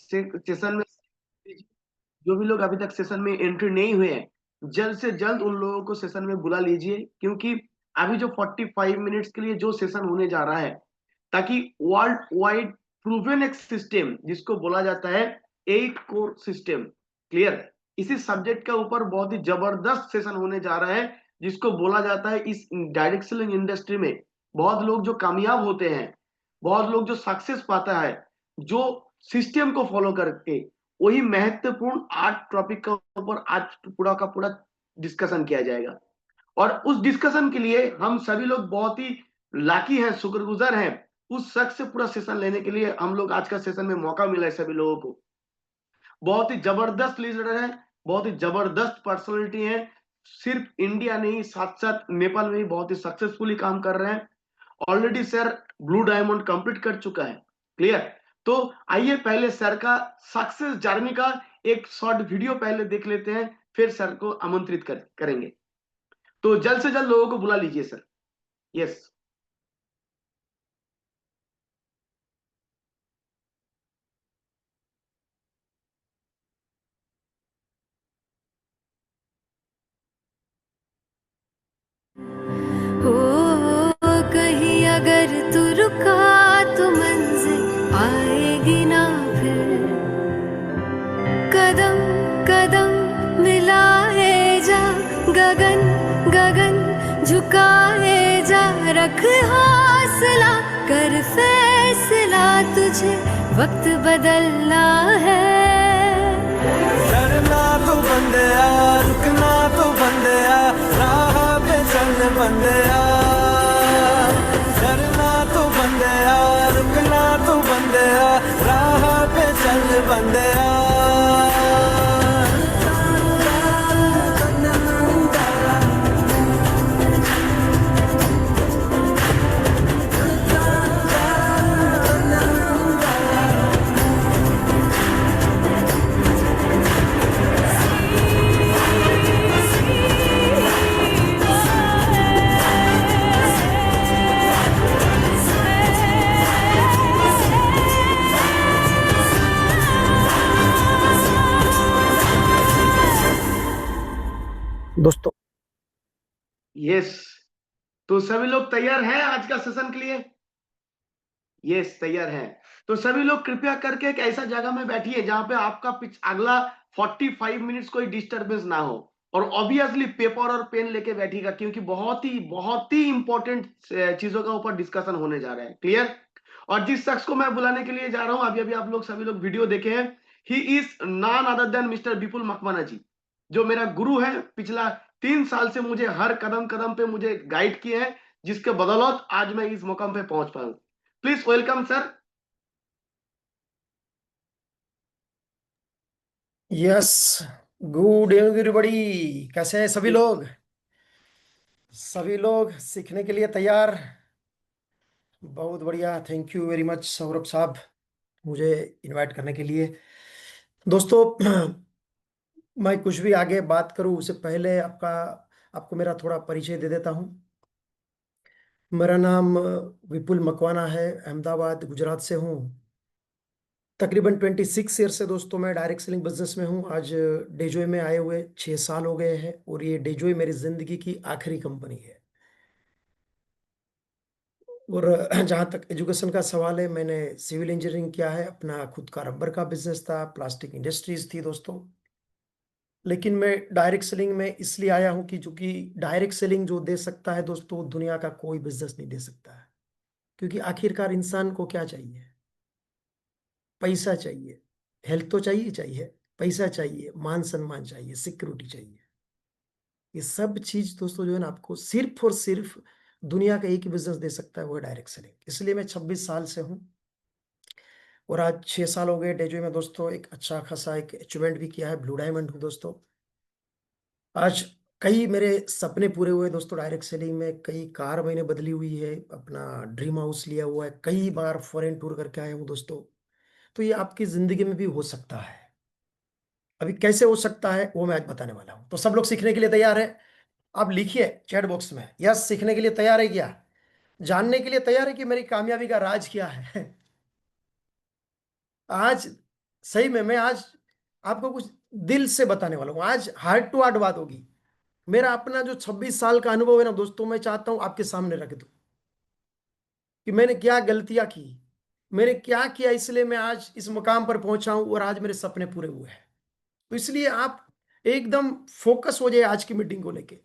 Session में, जो भी लोग अभी तक सेशन में एंट्री नहीं हुए हैं, जल्द से जल्द उन लोगों को सेशन में बुला लीजिए, क्योंकि अभी जो 45 मिनट्स के लिए जो सेशन होने जा रहा है, ताकि वर्ल्ड वाइड प्रूवन एक सिस्टम जिसको बोला जाता है 8 कोर सिस्टम, क्लियर, इसी सब्जेक्ट के ऊपर बहुत ही जबरदस्त सेशन होने जा रहा है, जिसको बोला जाता है इस डायरेक्ट सेलिंग इंडस्ट्री में बहुत लोग जो कामयाब होते हैं, बहुत लोग जो सक्सेस पाता है, जो सिस्टम को फॉलो करके, वही महत्वपूर्ण 8 टॉपिक का ऊपर आज पूरा का पूरा डिस्कशन किया जाएगा। और उस डिस्कशन के लिए हम सभी लोग बहुत ही लाकी हैं, शुक्रगुजार हैं, उस शख्स से पूरा सेशन लेने के लिए हम लोग आज का सेशन में मौका मिला है सभी लोगों को। बहुत ही जबरदस्त लीडर है, बहुत ही जबरदस्त पर्सनालिटी है, सिर्फ इंडिया नहीं साथ साथ नेपाल में भी बहुत ही सक्सेसफुली काम कर रहे हैं। Already sir blue diamond complete कर चुका है, क्लियर। तो आइए पहले सर का सक्सेस जर्नी का एक शॉर्ट वीडियो पहले देख लेते हैं, फिर सर को आमंत्रित करेंगे। तो जल्द से जल्द लोगों को बुला लीजिए सर। यस। हो कहीं अगर तू रुका तो मंजिल आएगी ना फिर। कदम कदम मिलाए जा, गगन गगन झुकाए जा, रख हौसला कर फैसला, तुझे वक्त बदलना है। डरना तो बंदया, रुकना तो बंदया, राह पे चल बंदया। डरना तो बंदया, रुकना तो बंदया, राह पे चल बंदया। दोस्तों यस। तो सभी लोग तैयार हैं आज का सेशन के लिए? यस, तैयार हैं। तो सभी लोग कृपया करके एक ऐसा जगह में बैठिए जहां पे आपका अगला 45 मिनट्स कोई डिस्टरबेंस ना हो, और ऑब्वियसली पेपर और पेन लेके बैठिएगा, क्योंकि बहुत ही इंपॉर्टेंट चीजों का ऊपर डिस्कशन होने जा रहा है, क्लियर। और जिस शख्स को मैं बुलाने के लिए जा रहा हूं, अभी अभी आप लोग सभी लोग वीडियो देखे हैं, he is none other than mister Vipul Makwana ji, जो मेरा गुरु है। पिछला 3 साल से मुझे हर कदम कदम पे मुझे गाइड किए हैं, जिसके बदौलत आज मैं इस मुकाम पे पहुंच पाऊं। Please welcome sir. Yes, good evening everybody. कैसे हैं सभी लोग? सभी लोग सीखने के लिए तैयार? बहुत बढ़िया, thank you very much Saurabh साहब, मुझे इनवाइट करने के लिए। दोस्तों मैं कुछ भी आगे बात करूं उससे पहले आपको मेरा थोड़ा परिचय दे देता हूं। मेरा नाम विपुल मकवाना है, अहमदाबाद गुजरात से हूं। तकरीबन 26 ईयर से दोस्तों मैं डायरेक्ट सेलिंग बिजनेस में हूं। आज डेजोय में आए हुए 6 साल हो गए हैं, और ये डेजोय मेरी जिंदगी की आखिरी कंपनी है। और जहाँ तक एजुकेशन का सवाल है, मैंने सिविल इंजीनियरिंग किया है, अपना खुद का रबर का बिजनेस था, प्लास्टिक इंडस्ट्रीज थी दोस्तों। लेकिन मैं डायरेक्ट सेलिंग में इसलिए आया हूँ कि चूंकि डायरेक्ट सेलिंग जो दे सकता है दोस्तों, दुनिया का कोई बिजनेस नहीं दे सकता है। क्योंकि आखिरकार इंसान को क्या चाहिए? पैसा चाहिए, हेल्थ तो चाहिए चाहिए, पैसा चाहिए, मान सम्मान चाहिए, सिक्योरिटी चाहिए। ये सब चीज दोस्तों जो है ना, आपको सिर्फ और सिर्फ दुनिया का एक ही बिजनेस दे सकता है, वो है डायरेक्ट सेलिंग। इसलिए मैं 26 साल से हूँ, और आज 6 साल हो गए डेजोय में दोस्तों। एक अच्छा खासा एक अचीवमेंट भी किया है, ब्लू डायमंड हूँ दोस्तों। आज कई मेरे सपने पूरे हुए दोस्तों डायरेक्ट सेलिंग में। कई कार मैंने बदली हुई है, अपना ड्रीम हाउस लिया हुआ है, कई बार फॉरेन टूर करके आया हूँ दोस्तों। तो ये आपकी जिंदगी में भी हो सकता है। अभी कैसे हो सकता है वो मैं आज बताने वाला हूँ। तो सब लोग सीखने के लिए तैयार है? आप लिखिए चैट बॉक्स में, यस सीखने के लिए तैयार है क्या? जानने के लिए तैयार है कि मेरी कामयाबी का राज क्या है? आज सही में मैं आज आपको कुछ दिल से बताने वाला हूँ, आज हार्ट टू हार्ट बात होगी। मेरा अपना जो 26 साल का अनुभव है ना दोस्तों, मैं चाहता हूं आपके सामने रख दूं कि मैंने क्या गलतियां की, मैंने क्या किया, इसलिए मैं आज इस मुकाम पर पहुंचा हूं और आज मेरे सपने पूरे हुए हैं। तो इसलिए आप एकदम फोकस हो जाए आज की मीटिंग को लेके।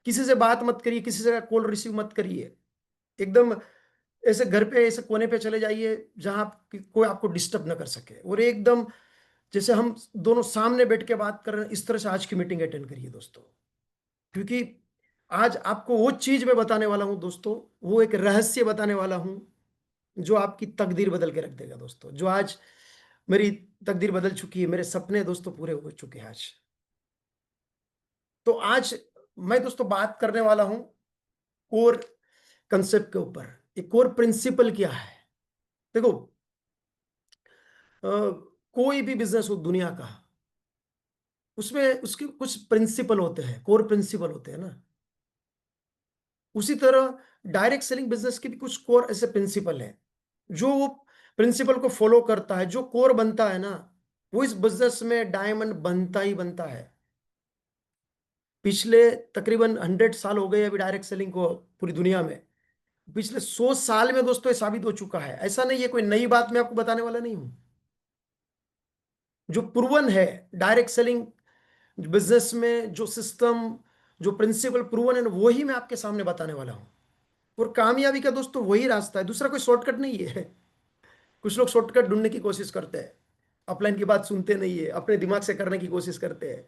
किसी से बात मत करिए, किसी से कॉल रिसीव मत करिए, एकदम ऐसे घर पे ऐसे कोने पे चले जाइए जहां कोई आपको डिस्टर्ब ना कर सके, और एकदम जैसे हम दोनों सामने बैठ के बात कर रहे हैं, इस तरह से आज की मीटिंग अटेंड करिए दोस्तों। क्योंकि आज आपको वो चीज मैं बताने वाला हूं दोस्तों, वो एक रहस्य बताने वाला हूं जो आपकी तकदीर बदल के रख देगा दोस्तों। जो आज मेरी तकदीर बदल चुकी है, मेरे सपने दोस्तों पूरे हो चुके हैं आज। तो आज मैं दोस्तों बात करने वाला हूं कोर कंसेप्ट के ऊपर। ये कोर प्रिंसिपल क्या है? देखो, कोई भी बिजनेस हो दुनिया का, उसमें उसके कुछ प्रिंसिपल होते हैं, कोर प्रिंसिपल होते हैं ना। उसी तरह डायरेक्ट सेलिंग बिजनेस के भी कुछ कोर ऐसे प्रिंसिपल हैं, जो वो प्रिंसिपल को फॉलो करता है, जो कोर बनता है ना, वो इस बिजनेस में डायमंड बनता ही बनता है। पिछले तकरीबन 100 साल हो गए अभी डायरेक्ट सेलिंग को पूरी दुनिया में। पिछले 100 साल में दोस्तों ये साबित हो चुका है, ऐसा नहीं है, कोई नई बात मैं आपको बताने वाला नहीं हूं। जो प्रूवन है डायरेक्ट सेलिंग बिजनेस में, जो सिस्टम, जो प्रिंसिपल प्रूवन है, वही मैं आपके सामने बताने वाला हूं। और कामयाबी का दोस्तों वही रास्ता है, दूसरा कोई शॉर्टकट नहीं है। कुछ लोग शॉर्टकट ढूंढने की कोशिश करते हैं, अपलाइन की बात सुनते नहीं है, अपने दिमाग से करने की कोशिश करते हैं,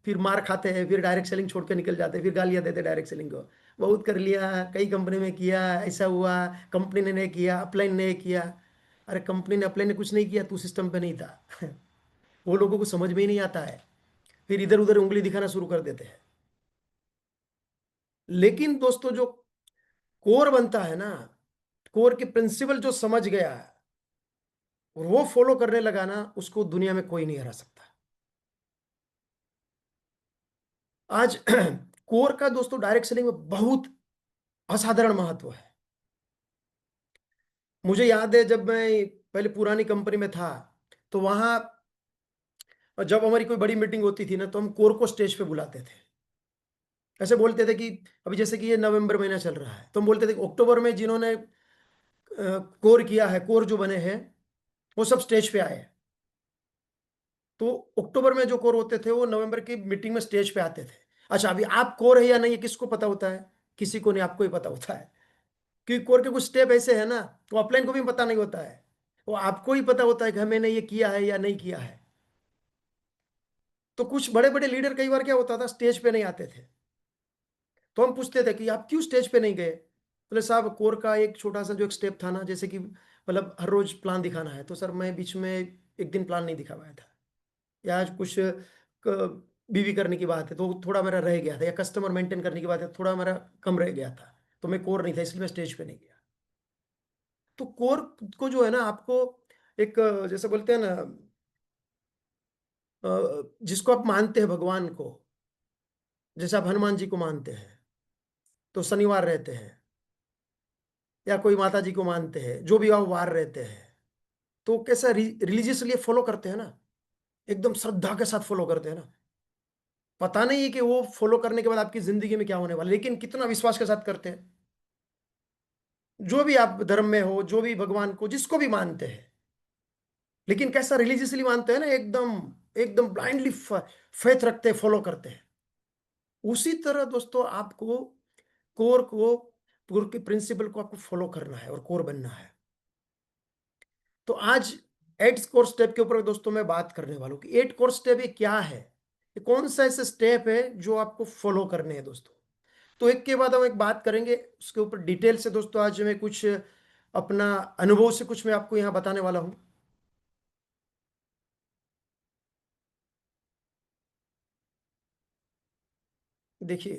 फिर मार खाते हैं, फिर डायरेक्ट सेलिंग छोड़ के निकल जाते हैं, फिर गालियां देते हैं डायरेक्ट सेलिंग को। बहुत कर लिया, कई कंपनी में किया, ऐसा हुआ, कंपनी ने नहीं किया, अपलाइन ने किया। अरे कंपनी ने अपलाइन ने कुछ नहीं किया, तू सिस्टम पे नहीं था। वो लोगों को समझ में ही नहीं आता है, फिर इधर उधर उंगली दिखाना शुरू कर देते हैं। लेकिन दोस्तों जो कोर बनता है ना, कोर के प्रिंसिपल जो समझ गया है और वो फॉलो करने लगा ना, उसको दुनिया में कोई नहीं हरा सकता। आज कोर का दोस्तों डायरेक्ट सेलिंग में बहुत असाधारण महत्व है। मुझे याद है जब मैं पहले पुरानी कंपनी में था, तो वहां जब हमारी कोई बड़ी मीटिंग होती थी ना, तो हम कोर को स्टेज पे बुलाते थे। ऐसे बोलते थे कि अभी जैसे कि ये नवंबर महीना चल रहा है, तो हम बोलते थे कि अक्टूबर में जिन्होंने कोर किया है, कोर जो बने हैं, वो सब स्टेज पे आए। तो अक्टूबर में जो कोर होते थे वो नवंबर की मीटिंग में स्टेज पे आते थे। अच्छा, अभी आप कोर है या नहीं, किसको पता होता है? किसी को नहीं, आपको ही पता होता है। क्योंकि कोर के कुछ स्टेप ऐसे है ना, तो अपलाइन को भी पता नहीं होता है, वो आपको ही पता होता है कि हमने ये किया है या नहीं किया है। तो कुछ बड़े बड़े लीडर कई बार क्या होता था, स्टेज पे नहीं आते थे। तो हम पूछते थे कि आप क्यों स्टेज पे नहीं गए? बोले साहब, कोर का एक छोटा सा जो एक स्टेप था ना, जैसे कि मतलब हर रोज प्लान दिखाना है, तो सर मैं बीच में एक दिन प्लान नहीं दिखा पाया था, या आज कुछ बीवी करने की बात है तो थोड़ा मेरा रह गया था, या कस्टमर मेंटेन करने की बात है थोड़ा मेरा कम रह गया था, तो मैं कोर नहीं था, इसलिए मैं स्टेज पे नहीं गया। तो कोर को जो है ना, आपको एक जैसे बोलते हैं ना, जिसको आप मानते हैं भगवान को, जैसे आप हनुमान जी को मानते हैं तो शनिवार रहते हैं, या कोई माता जी को मानते हैं, जो भी आप वार रहते हैं, तो कैसा रिलीजियसली फॉलो करते हैं ना, एकदम श्रद्धा के साथ फॉलो करते हैं ना। पता नहीं है कि वो फॉलो करने के बाद आपकी जिंदगी में क्या होने वाला है, लेकिन कितना विश्वास के साथ करते हैं। जो भी आप धर्म में हो, जो भी भगवान को जिसको भी मानते हैं, लेकिन कैसा रिलीजियसली मानते हैं ना, एकदम एकदम ब्लाइंडली फेथ रखते हैं, फॉलो करते हैं। उसी तरह दोस्तों आपको कोर के प्रिंसिपल को आपको फॉलो करना है और कोर बनना है। तो आज 8 कोर स्टेप के ऊपर दोस्तों मैं बात करने वाला हूं कि 8 कोर स्टेप ये क्या है, ये कौन सा ऐसे स्टेप है जो आपको फॉलो करने हैं दोस्तों। तो एक के बाद हम एक बात करेंगे उसके ऊपर डिटेल से दोस्तों। आज मैं कुछ अपना अनुभव से कुछ मैं आपको यहां बताने वाला हूं। देखिए,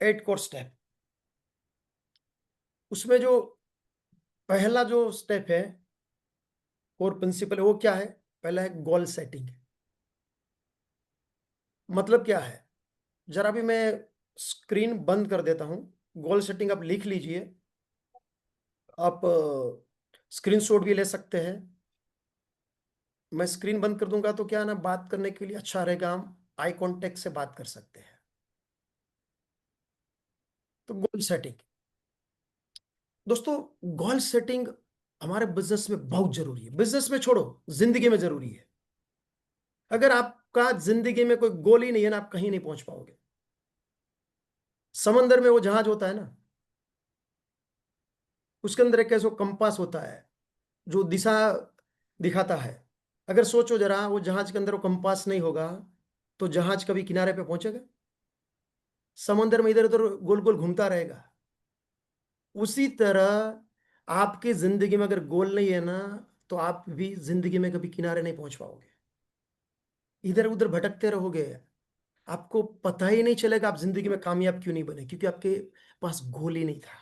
8 कोर स्टेप, उसमें जो पहला जो स्टेप है, कोर प्रिंसिपल है, वो क्या है? पहला है गोल सेटिंग। मतलब क्या है? जरा भी मैं स्क्रीन बंद कर देता हूं, गोल सेटिंग आप लिख लीजिए, आप स्क्रीनशॉट भी ले सकते हैं। मैं स्क्रीन बंद कर दूंगा तो क्या ना, बात करने के लिए अच्छा रहेगा, हम आई कांटेक्ट से बात कर सकते हैं। तो गोल सेटिंग दोस्तों, गोल सेटिंग हमारे बिजनेस में बहुत जरूरी है। बिजनेस में छोड़ो, जिंदगी में जरूरी है। अगर आपका जिंदगी में कोई गोल ही नहीं है ना, आप कहीं नहीं पहुंच पाओगे। समंदर में वो जहाज होता है ना, उसके अंदर एक ऐसा कंपास होता है जो दिशा दिखाता है। अगर सोचो जरा, वो जहाज के अंदर वो कंपास नहीं होगा तो जहाज कभी किनारे पे पहुंचेगा? समंदर में इधर उधर गोल गोल घूमता रहेगा। उसी तरह आपकी जिंदगी में अगर गोल नहीं है ना, तो आप भी जिंदगी में कभी किनारे नहीं पहुंच पाओगे। इधर उधर भटकते रहोगे, आपको पता ही नहीं चलेगा आप जिंदगी में कामयाब क्यों नहीं बने, क्योंकि आपके पास गोल ही नहीं था।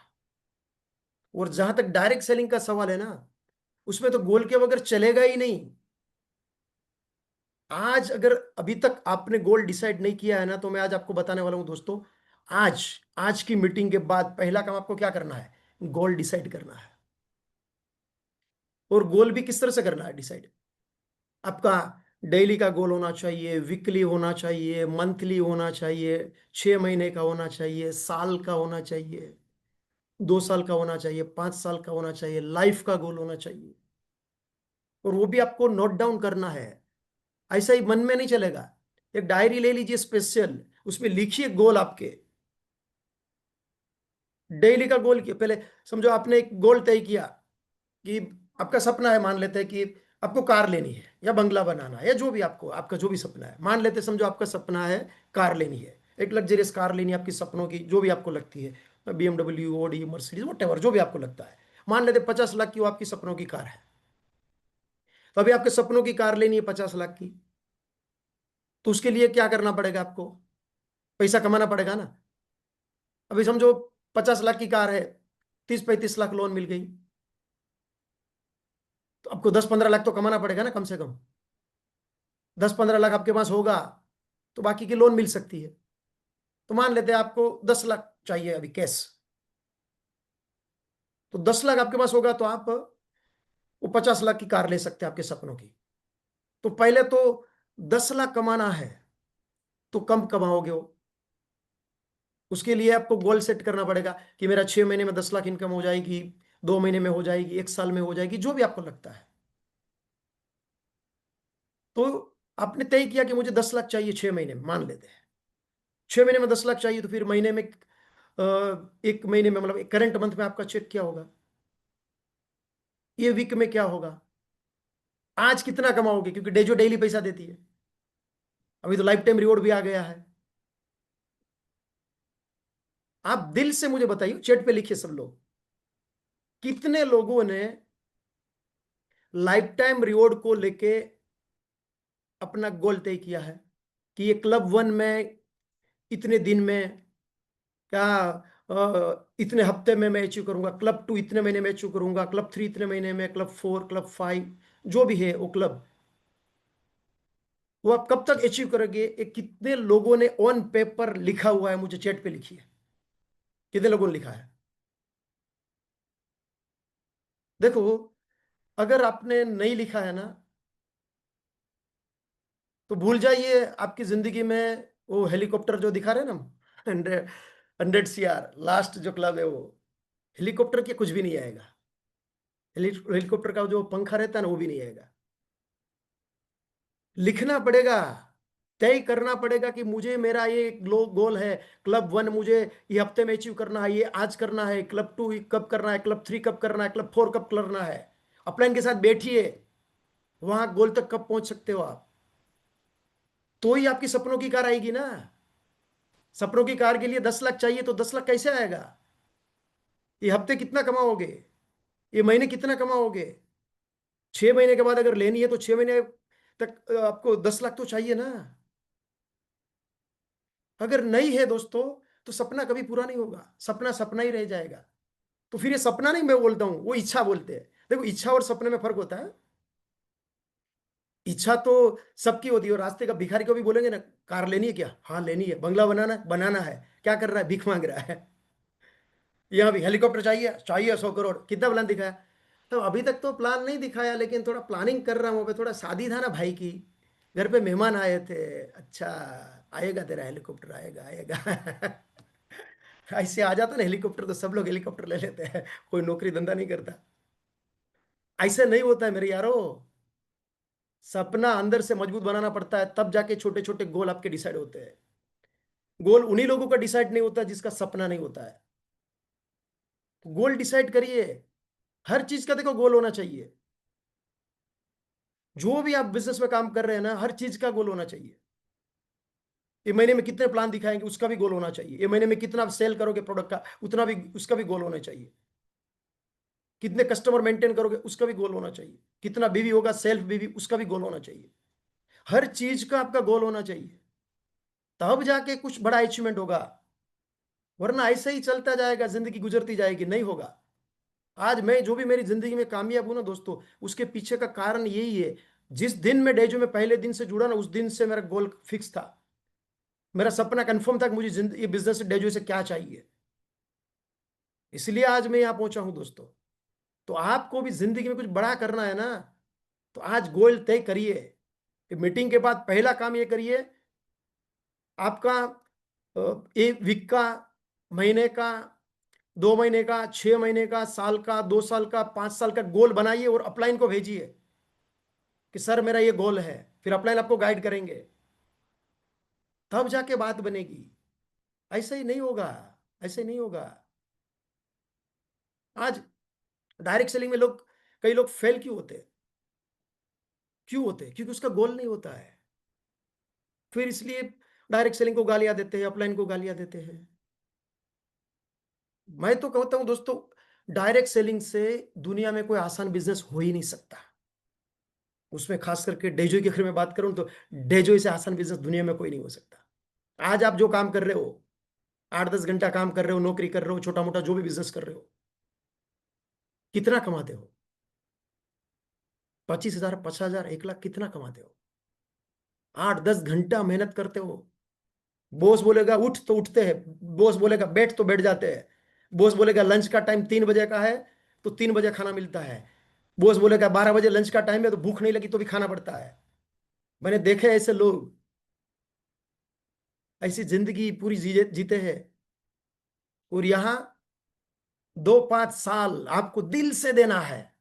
और जहां तक डायरेक्ट सेलिंग का सवाल है ना, उसमें तो गोल के बगैर चलेगा ही नहीं। आज अगर अभी तक आपने गोल डिसाइड नहीं किया है ना, तो मैं आज आपको बताने वाला हूं दोस्तों। आज आज की मीटिंग के बाद पहला काम आपको क्या करना है? गोल डिसाइड करना है। और गोल भी किस तरह से करना है डिसाइड? आपका डेली का गोल होना चाहिए, वीकली होना चाहिए, मंथली होना चाहिए, 6 महीने का होना चाहिए, साल का होना चाहिए, 2 साल का होना चाहिए, 5 साल का होना चाहिए, लाइफ का गोल होना चाहिए। और वो भी आपको नोट डाउन करना है। ऐसा ही मन में नहीं चलेगा। एक डायरी ले लीजिए स्पेशल, उसमें लिखिए गोल आपके। डेली का गोल किया पहले। समझो आपने एक गोल तय किया कि आपका सपना है, मान लेते हैं कि आपको कार लेनी है या बंगला बनाना है या जो भी आपको, आपका जो भी सपना है, मान लेते हैं, समझो आपका सपना है कार लेनी है, एक लग्जरियस कार लेनी है आपकी सपनों की, जो भी आपको लगती है, BMW, ओडी, मर्सिडीज, वट जो भी आपको लगता है। मान लेते 50 लाख की वो आपकी सपनों की कार है। तो अभी आपके सपनों की कार लेनी है 50 लाख की, तो उसके लिए क्या करना पड़ेगा? आपको पैसा कमाना पड़ेगा ना। अभी समझो 50 लाख की कार है, 30-35 लाख लोन मिल गई, तो आपको 10-15 लाख तो कमाना पड़ेगा ना कम से कम। 10-15 लाख आपके पास होगा तो बाकी की लोन मिल सकती है। तो मान लेते हैं आपको 10 लाख चाहिए अभी कैश, तो 10 लाख आपके पास होगा तो आप वो 50 लाख की कार ले सकते हैं आपके सपनों की। तो पहले तो 10 लाख कमाना है, तो कम कमाओगे वो। उसके लिए आपको गोल सेट करना पड़ेगा कि मेरा 6 महीने में 10 लाख इनकम हो जाएगी, 2 महीने में हो जाएगी, 1 साल में हो जाएगी, जो भी आपको लगता है। तो आपने तय किया कि मुझे 10 लाख चाहिए 6 महीने में, मान लेते हैं 6 महीने में 10 लाख चाहिए, तो फिर महीने में 1 महीने में, मतलब करंट मंथ में आपका चेक क्या होगा, ये वीक में क्या होगा, आज कितना कमाओगे, क्योंकि डे जो डेली पैसा देती है। अभी तो लाइफ टाइम रिवॉर्ड भी आ गया है। आप दिल से मुझे बताइए, चैट पे लिखिए सब लोग, कितने लोगों ने लाइफ टाइम रिवॉर्ड को लेके अपना गोल तय किया है कि ये क्लब 1 में इतने दिन में, क्या इतने हफ्ते में मैं अचीव करूंगा, क्लब 2 इतने महीने में अचीव करूंगा, क्लब 3 इतने महीने में, क्लब 4, क्लब 5, जो भी है वो क्लब, वो आप कब तक अचीव करोगे? एक कितने लोगों ने ऑन पेपर लिखा हुआ है? मुझे चैट पे लिखिए, कितने लोगों ने लिखा है। देखो, अगर आपने नहीं लिखा है ना, तो भूल जाइए आपकी जिंदगी में वो हेलीकॉप्टर जो दिखा रहे हैं ना, 100 CR लास्ट जो क्लब है, वो हेलीकॉप्टर के कुछ भी नहीं आएगा। हेलीकॉप्टर का जो पंखा रहता है ना, वो भी नहीं आएगा। लिखना पड़ेगा, तय करना पड़ेगा कि मुझे, मेरा ये गोल है, क्लब 1 मुझे ये हफ्ते में अचीव करना है, ये आज करना है, क्लब 2 कब करना है, क्लब 3 कब करना है, क्लब 4 कब करना है। अपलाइन के साथ बैठिए, वहां गोल तक कब पहुंच सकते हो आप, तो ही आपकी सपनों की कार आएगी ना। सपनों की कार के लिए 10 लाख चाहिए, तो 10 लाख कैसे आएगा? ये हफ्ते कितना कमाओगे, ये महीने कितना कमाओगे? 6 महीने के बाद अगर लेनी है तो 6 महीने तक आपको 10 लाख तो चाहिए ना। अगर नहीं है दोस्तों, तो सपना कभी पूरा नहीं होगा, सपना सपना ही रह जाएगा। तो फिर ये सपना नहीं मैं बोलता हूं, वो इच्छा बोलते हैं। देखो, इच्छा और सपने में फर्क होता है। इच्छा तो सबकी होती है, और रास्ते का भिखारी को भी बोलेंगे ना, कार लेनी है क्या? हाँ लेनी है। बंगला बनाना है? बनाना है। क्या कर रहा है? भीख मांग रहा है। यहाँ भी हेलीकॉप्टर चाहिए, चाहिए 100 करोड़, कितना प्लान दिखाया? तो अभी तक तो प्लान नहीं दिखाया, लेकिन थोड़ा प्लानिंग कर रहा हूँ। अभी थोड़ा शादी था ना भाई की, घर पे मेहमान आए थे। अच्छा, आएगा तेरा हेलीकॉप्टर, आएगा आएगा। ऐसे आ जाता ना हेलीकॉप्टर, तो सब लोग हेलीकॉप्टर ले लेते हैं, कोई नौकरी धंधा नहीं करता। ऐसे नहीं होता है मेरे यारो। सपना अंदर से मजबूत बनाना पड़ता है, तब जाके छोटे छोटे गोल आपके डिसाइड होते हैं। गोल उन्हीं लोगों का डिसाइड नहीं होता जिसका सपना नहीं होता है। गोल डिसाइड करिए। हर चीज का देखो गोल होना चाहिए। जो भी आप बिजनेस में काम कर रहे हैं ना, हर चीज का गोल होना चाहिए। ये महीने में कितने प्लान दिखाएंगे, उसका भी गोल होना चाहिए। ये महीने में कितना आप सेल करोगे प्रोडक्ट का, उतना भी उसका भी गोल होना चाहिए। कितने कस्टमर मेंटेन करोगे, उसका भी गोल होना चाहिए। कितना बीवी होगा, सेल्फ बीवी, उसका भी गोल होना चाहिए। हर चीज का आपका गोल होना चाहिए, तब जाके कुछ बड़ा अचीवमेंट होगा। वरना ऐसे ही चलता जाएगा, जिंदगी गुजरती जाएगी, नहीं होगा। आज मैं जो भी मेरी जिंदगी में कामयाब हूं ना दोस्तों, उसके पीछे का कारण यही है। जिस दिन मैं डेजो में पहले दिन से जुड़ा ना, उस दिन से मेरा गोल फिक्स था। मेरा सपना कंफर्म था कि मुझे जिंदगी बिजनेस डेजो से क्या चाहिए। इसलिए आज मैं यहां पहुंचा हूं दोस्तों। तो आपको भी जिंदगी में कुछ बड़ा करना है ना, तो आज गोल तय करिए। मीटिंग के बाद पहला काम ये करिए, आपका एक वीक का, महीने का, 2 महीने का, 6 महीने का, साल का, 2 साल का, 5 साल का गोल बनाइए और अपलाइन को भेजिए कि सर मेरा ये गोल है। फिर अपलाइन आपको गाइड करेंगे, तब जाके बात बनेगी। ऐसे ही नहीं होगा, ऐसे नहीं होगा। आज डायरेक्ट सेलिंग में लोग, कई लोग फेल क्यों होते हैं? क्यों होते हैं? क्योंकि उसका गोल नहीं होता है। फिर इसलिए डायरेक्ट सेलिंग को गालियां देते हैं, अपलाइन को गालियां देते हैं। मैं तो कहता हूं दोस्तों, डायरेक्ट सेलिंग से दुनिया में कोई आसान बिजनेस हो ही नहीं सकता। उसमें खास करके डेजो की अगर मैं बात करूं, तो डेजो से आसान बिजनेस दुनिया में कोई नहीं हो सकता। आज आप जो काम कर रहे हो, 8-10 घंटा काम कर रहे हो, नौकरी कर रहे हो, छोटा मोटा जो भी बिजनेस कर रहे हो, कितना कमाते हो? 25,000, 50,000, 1 लाख, कितना कमाते हो? 8-10 घंटा मेहनत करते हो। बॉस बोलेगा उठ तो उठते हैं, बॉस बोलेगा बैठ तो बैठ जाते हैं। बॉस बोलेगा लंच का टाइम 3 बजे का है, तो 3 बजे खाना मिलता है। बॉस बोलेगा 12 बजे लंच का टाइम है, तो भूख नहीं लगी तो भी खाना पड़ता है। मैंने देखे ऐसे लोग, ऐसी जिंदगी पूरी जीते हैं। और यहां 2-5 साल आपको दिल से देना है,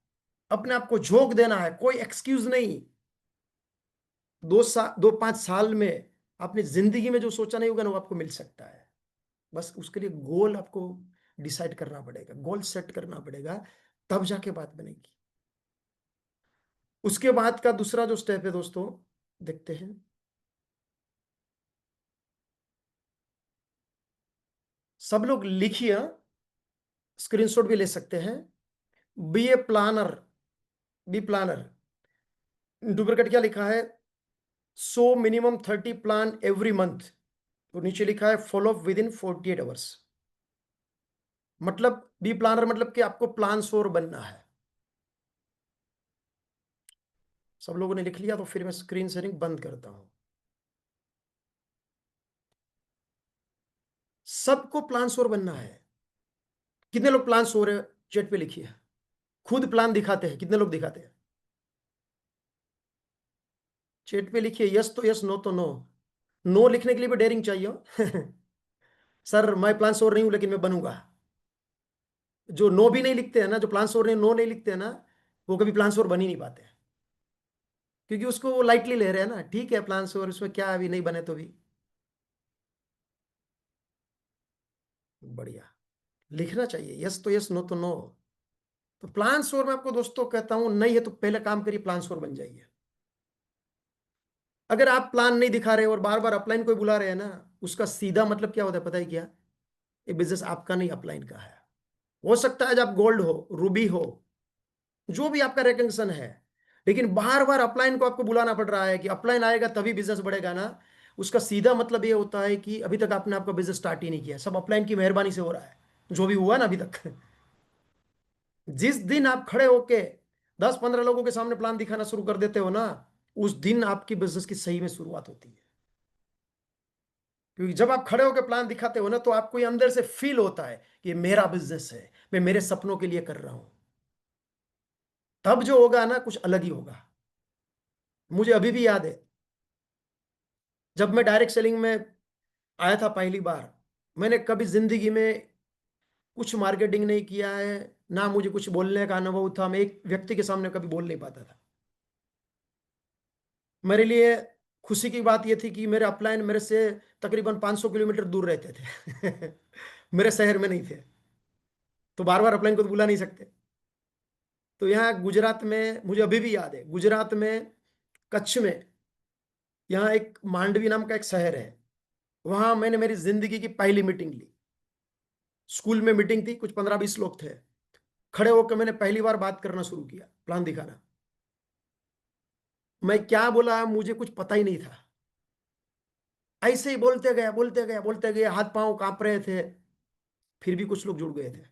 अपने आप को झोंक देना है, कोई एक्सक्यूज नहीं। 2-5 साल में आपने जिंदगी में जो सोचा नहीं होगा ना, वो आपको मिल सकता है। बस उसके लिए गोल आपको डिसाइड करना पड़ेगा, गोल सेट करना पड़ेगा, तब जाके बात बनेगी। उसके बाद का दूसरा जो स्टेप है दोस्तों, देखते हैं। सब लोग लिखिए, स्क्रीनशॉट भी ले सकते हैं। बी ए प्लानर, बी प्लानर। डुप्लीकेट क्या लिखा है? So minimum 30 plan every month. तो नीचे लिखा है follow up with in 48 hours. मतलब बी प्लानर मतलब कि आपको प्लान शोर बनना है। सब लोगों ने लिख लिया? तो फिर मैं स्क्रीन शेयरिंग बंद करता हूं। सबको प्लान शोर बनना है। कितने लोग प्लान शोर है? चैट पे लिखिए। खुद प्लान दिखाते हैं, कितने लोग दिखाते हैं? चैट पे लिखिए यस तो यस, नो तो नो। नो लिखने के लिए भी डेयरिंग चाहिए हो। सर मैं प्लान शोर नहीं हूं, लेकिन मैं बनूंगा। जो नो भी नहीं लिखते हैं ना, जो प्लान शोर नहीं, नो नहीं लिखते हैं ना, वो कभी प्लान शोर बन ही नहीं पाते हैं। क्योंकि उसको वो लाइटली ले रहे हैं ना, ठीक है प्लान शोर, उसमें क्या अभी नहीं बने तो भी बढ़िया। लिखना चाहिए यस तो यस, नो तो नो। तो प्लान स्टोर में आपको दोस्तों कहता हूं, नहीं है तो पहले काम करिए, प्लान स्टोर बन जाइए। अगर आप प्लान नहीं दिखा रहे और बार बार अपलाइन कोई बुला रहे हैं ना, उसका सीधा मतलब क्या होता है पता है क्या? ये बिजनेस आपका नहीं, अपलाइन का है। हो सकता है जब गोल्ड हो, रूबी हो, जो भी आपका रिकग्निशन है, लेकिन बार बार अपलाइन को आपको बुलाना पड़ रहा है कि अपलाइन आएगा तभी बिजनेस बढ़ेगा ना, उसका सीधा मतलब ये होता है कि अभी तक आपने आपका बिजनेस स्टार्ट ही नहीं किया, सब अपलाइन की मेहरबानी से हो रहा है जो भी हुआ ना अभी तक। जिस दिन आप खड़े होके 10-15 लोगों के सामने प्लान दिखाना शुरू कर देते हो ना, उस दिन आपकी बिजनेस की सही में शुरुआत होती है। क्योंकि जब आप खड़े होकर प्लान दिखाते हो ना, तो आपको ये अंदर से फील होता है कि ये मेरा बिजनेस है, मैं मेरे सपनों के लिए कर रहा हूं। तब जो होगा ना, कुछ अलग ही होगा। मुझे अभी भी याद है, जब मैं डायरेक्ट सेलिंग में आया था पहली बार, मैंने कभी जिंदगी में कुछ मार्केटिंग नहीं किया है, ना मुझे कुछ बोलने का अनुभव था। मैं एक व्यक्ति के सामने कभी बोल नहीं पाता था। मेरे लिए खुशी की बात यह थी कि मेरे अपलाइन मेरे से तकरीबन 500 किलोमीटर दूर रहते थे। मेरे शहर में नहीं थे, तो बार बार अपलाइन को तो बुला नहीं सकते। तो यहाँ गुजरात में, मुझे अभी भी याद है, गुजरात में कच्छ में, यहाँ एक मांडवी नाम का एक शहर है, वहां मैंने मेरी जिंदगी की पहली मीटिंग ली। स्कूल में मीटिंग थी, कुछ 15-20 लोग थे। खड़े होकर मैंने पहली बार बात करना शुरू किया, प्लान दिखाना। मैं क्या बोला मुझे कुछ पता ही नहीं था। ऐसे ही बोलते गया बोलते गया बोलते गया, हाथ पांव कांप रहे थे। फिर भी कुछ लोग जुड़ गए थे।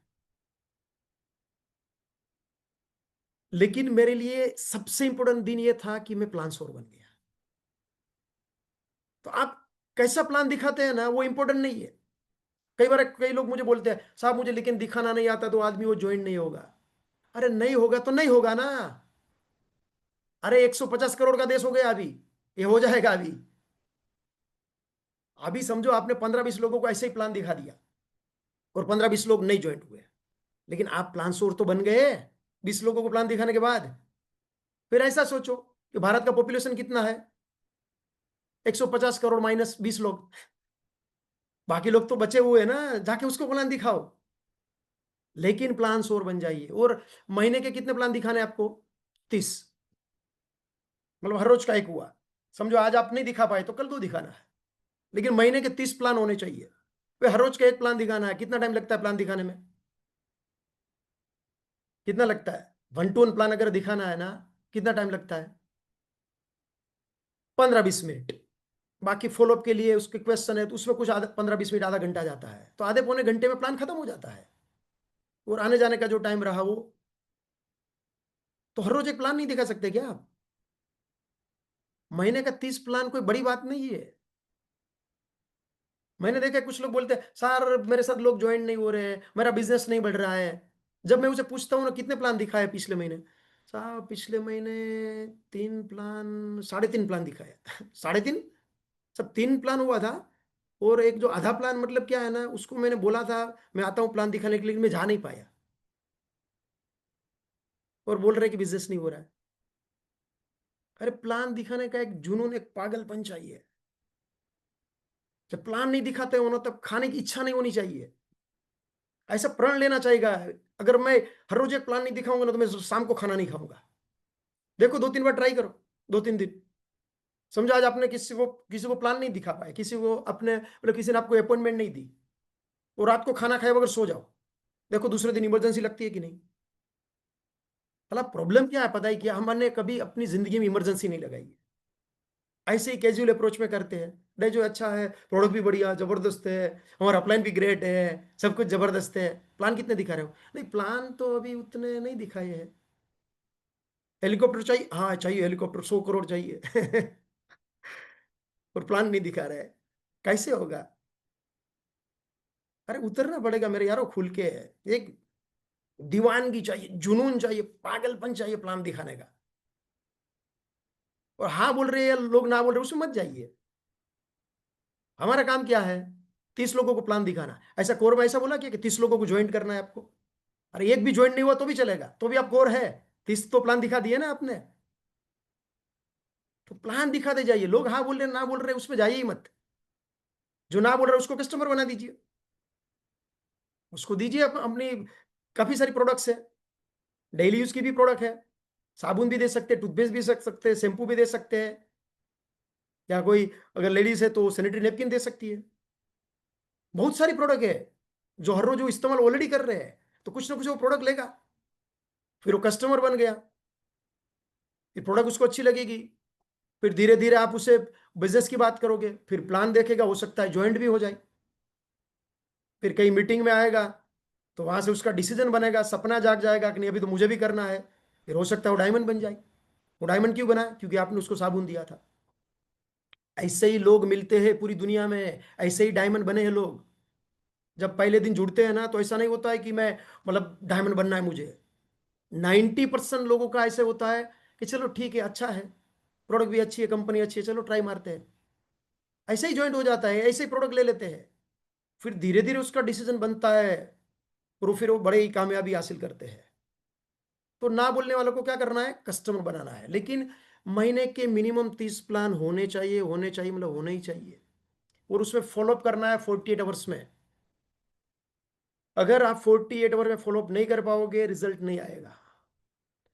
लेकिन मेरे लिए सबसे इंपॉर्टेंट दिन ये था कि मैं प्लान श्योर बन गया। तो आप कैसा प्लान दिखाते हैं ना, वो इंपॉर्टेंट नहीं है। कई बार कई लोग मुझे बोलते हैं, साहब मुझे लेकिन दिखाना नहीं आता, तो आदमी वो ज्वाइन नहीं होगा। अरे नहीं होगा तो नहीं होगा ना। अरे 150 करोड़ का देश हो गया अभी, ये हो जाएगा अभी। अभी समझो आपने 15-20 लोगों को ऐसे ही प्लान दिखा दिया और 15-20 लोग नहीं ज्वाइन हुए, लेकिन आप प्लान श्योर तो बन गए 20 लोगों को प्लान दिखाने के बाद। फिर ऐसा सोचो कि भारत का पॉपुलेशन कितना है, 150 करोड़ माइनस 20 लोग, बाकी लोग तो बचे हुए हैं ना, जाके उसको प्लान दिखाओ। लेकिन प्लान श्योर बन जाइए। और महीने के कितने प्लान दिखाने आपको? 30। मतलब हर रोज का एक हुआ। समझो आज आप नहीं दिखा पाए तो कल 2 दिखाना है, लेकिन महीने के 30 प्लान होने चाहिए। फिर हर रोज का एक प्लान दिखाना है। कितना टाइम लगता है प्लान दिखाने में? कितना लगता है? 1-to-1 प्लान अगर दिखाना है ना, कितना टाइम लगता है? 15-20 मिनट। बाकी फॉलोअप के लिए उसके क्वेश्चन है, तो उसमें कुछ आधा 15-20 मिनट, आधा घंटा जाता है। तो आधे पौने घंटे में प्लान खत्म हो जाता है। और आने जाने का जो टाइम रहा वो, तो हर रोज एक प्लान नहीं दिखा सकते क्या आप? महीने का 30 प्लान कोई बड़ी बात नहीं है। मैंने देखा कुछ लोग बोलते हैं, सर मेरे साथ लोग ज्वाइन नहीं हो रहे हैं, मेरा बिजनेस नहीं बढ़ रहा है। जब मैं उसे पूछता हूँ ना, कितने प्लान दिखाए पिछले महीने? साहब पिछले महीने 3 प्लान, 3.5 प्लान दिखाए। 3.5, सब 3 प्लान हुआ था। और एक जो आधा प्लान, मतलब क्या है ना, उसको मैंने बोला था मैं आता हूँ प्लान दिखाने के लिए, लेकिन मैं जा नहीं पाया। और बोल रहे कि बिजनेस नहीं हो रहा है। अरे प्लान दिखाने का एक जुनून, एक पागलपन चाहिए। जब प्लान नहीं दिखाते हो ना, तब खाने की इच्छा नहीं होनी चाहिए। ऐसा प्रण लेना चाहिए, अगर मैं हर रोज एक प्लान नहीं दिखाऊंगा ना, तो मैं शाम को खाना नहीं खाऊंगा। देखो 2-3 बार ट्राई करो, 2-3 दिन। समझो आज आपने किसी को प्लान नहीं दिखा पाए, किसी को अपने मतलब किसी ने आपको अपॉइंटमेंट नहीं दी, और रात को खाना खाए बगैर सो जाओ। देखो दूसरे दिन इमरजेंसी लगती है कि नहीं? मतलब प्रॉब्लम क्या है पता है क्या? हमने कभी अपनी जिंदगी में इमरजेंसी नहीं लगाई है। ऐसे ही कैजुअल अप्रोच में करते हैं। नहीं जो अच्छा है, प्रोडक्ट भी बढ़िया जबरदस्त है, हमारा अपलाइन भी ग्रेट है, सब कुछ जबरदस्त है, प्लान कितने दिखा रहे हो? नहीं प्लान तो अभी उतने नहीं दिखाए हैं। हेलीकॉप्टर चाहिए, हाँ चाहिए हेलीकॉप्टर, 100 करोड़ चाहिए। और प्लान नहीं दिखा रहा है, कैसे होगा? अरे उतरना पड़ेगा मेरे यारो, खुल के। एक दीवानगी चाहिए, जुनून चाहिए, पागलपन चाहिए प्लान दिखाने का। और हाँ बोल रहे हैं लोग, ना बोल रहे उसमें मत जाइए। हमारा काम क्या है? 30 लोगों को प्लान दिखाना। ऐसा कोर में ऐसा बोला कि 30 लोगों को ज्वाइन करना है आपको? अरे एक भी ज्वाइन नहीं हुआ तो भी चलेगा, तो भी आप कोर है। 30 तो प्लान दिखा दिए ना आपने। तो प्लान दिखाते जाइए। लोग हाँ बोल रहे ना बोल रहे उसमें जाइए ही मत। जो ना बोल रहे उसको कस्टमर बना दीजिए, उसको दीजिए अपनी। काफी सारी प्रोडक्ट्स है, डेली यूज की भी प्रोडक्ट है। साबुन भी दे सकते हैं, टूथपेस्ट भी सकते हैं, शैम्पू भी दे सकते हैं, या कोई अगर लेडीज है तो सैनिटरी नैपकिन दे सकती है। बहुत सारी प्रोडक्ट है जो हर रोज वो इस्तेमाल ऑलरेडी कर रहे हैं, तो कुछ ना कुछ वो प्रोडक्ट लेगा, फिर वो कस्टमर बन गया, फिर प्रोडक्ट उसको अच्छी लगेगी, फिर धीरे धीरे आप उसे बिजनेस की बात करोगे, फिर प्लान देखेगा, हो सकता है ज्वाइंट भी हो जाए। फिर कहीं मीटिंग में आएगा तो वहां से उसका डिसीजन बनेगा, सपना जाग जाएगा कि नहीं अभी तो मुझे भी करना है। फिर हो सकता है वो डायमंड बन जाए। वो डायमंड क्यों बना? क्योंकि आपने उसको साबुन दिया था। ऐसे ही लोग मिलते हैं पूरी दुनिया में, ऐसे ही डायमंड बने हैं लोग। जब पहले दिन जुड़ते हैं ना, तो ऐसा नहीं होता है कि मैं मतलब डायमंड बनना है मुझे। 90% लोगों का ऐसे होता है कि चलो ठीक है, अच्छा है, प्रोडक्ट भी अच्छी है, कंपनी अच्छी है, चलो ट्राई मारते हैं। ऐसे ही ज्वाइंट हो जाता है, ऐसे ही प्रोडक्ट ले लेते हैं, फिर धीरे धीरे उसका डिसीजन बनता है और फिर वो बड़े ही कामयाबी हासिल करते हैं। तो ना बोलने वालों को क्या करना है, कस्टमर बनाना है। लेकिन महीने के मिनिमम 30 प्लान होने चाहिए, होने चाहिए, मतलब होने ही चाहिए। और उसमें फॉलोअप करना है 48 आवर्स में। अगर आप 48 आवर में फॉलोअप नहीं कर पाओगे, रिजल्ट नहीं आएगा।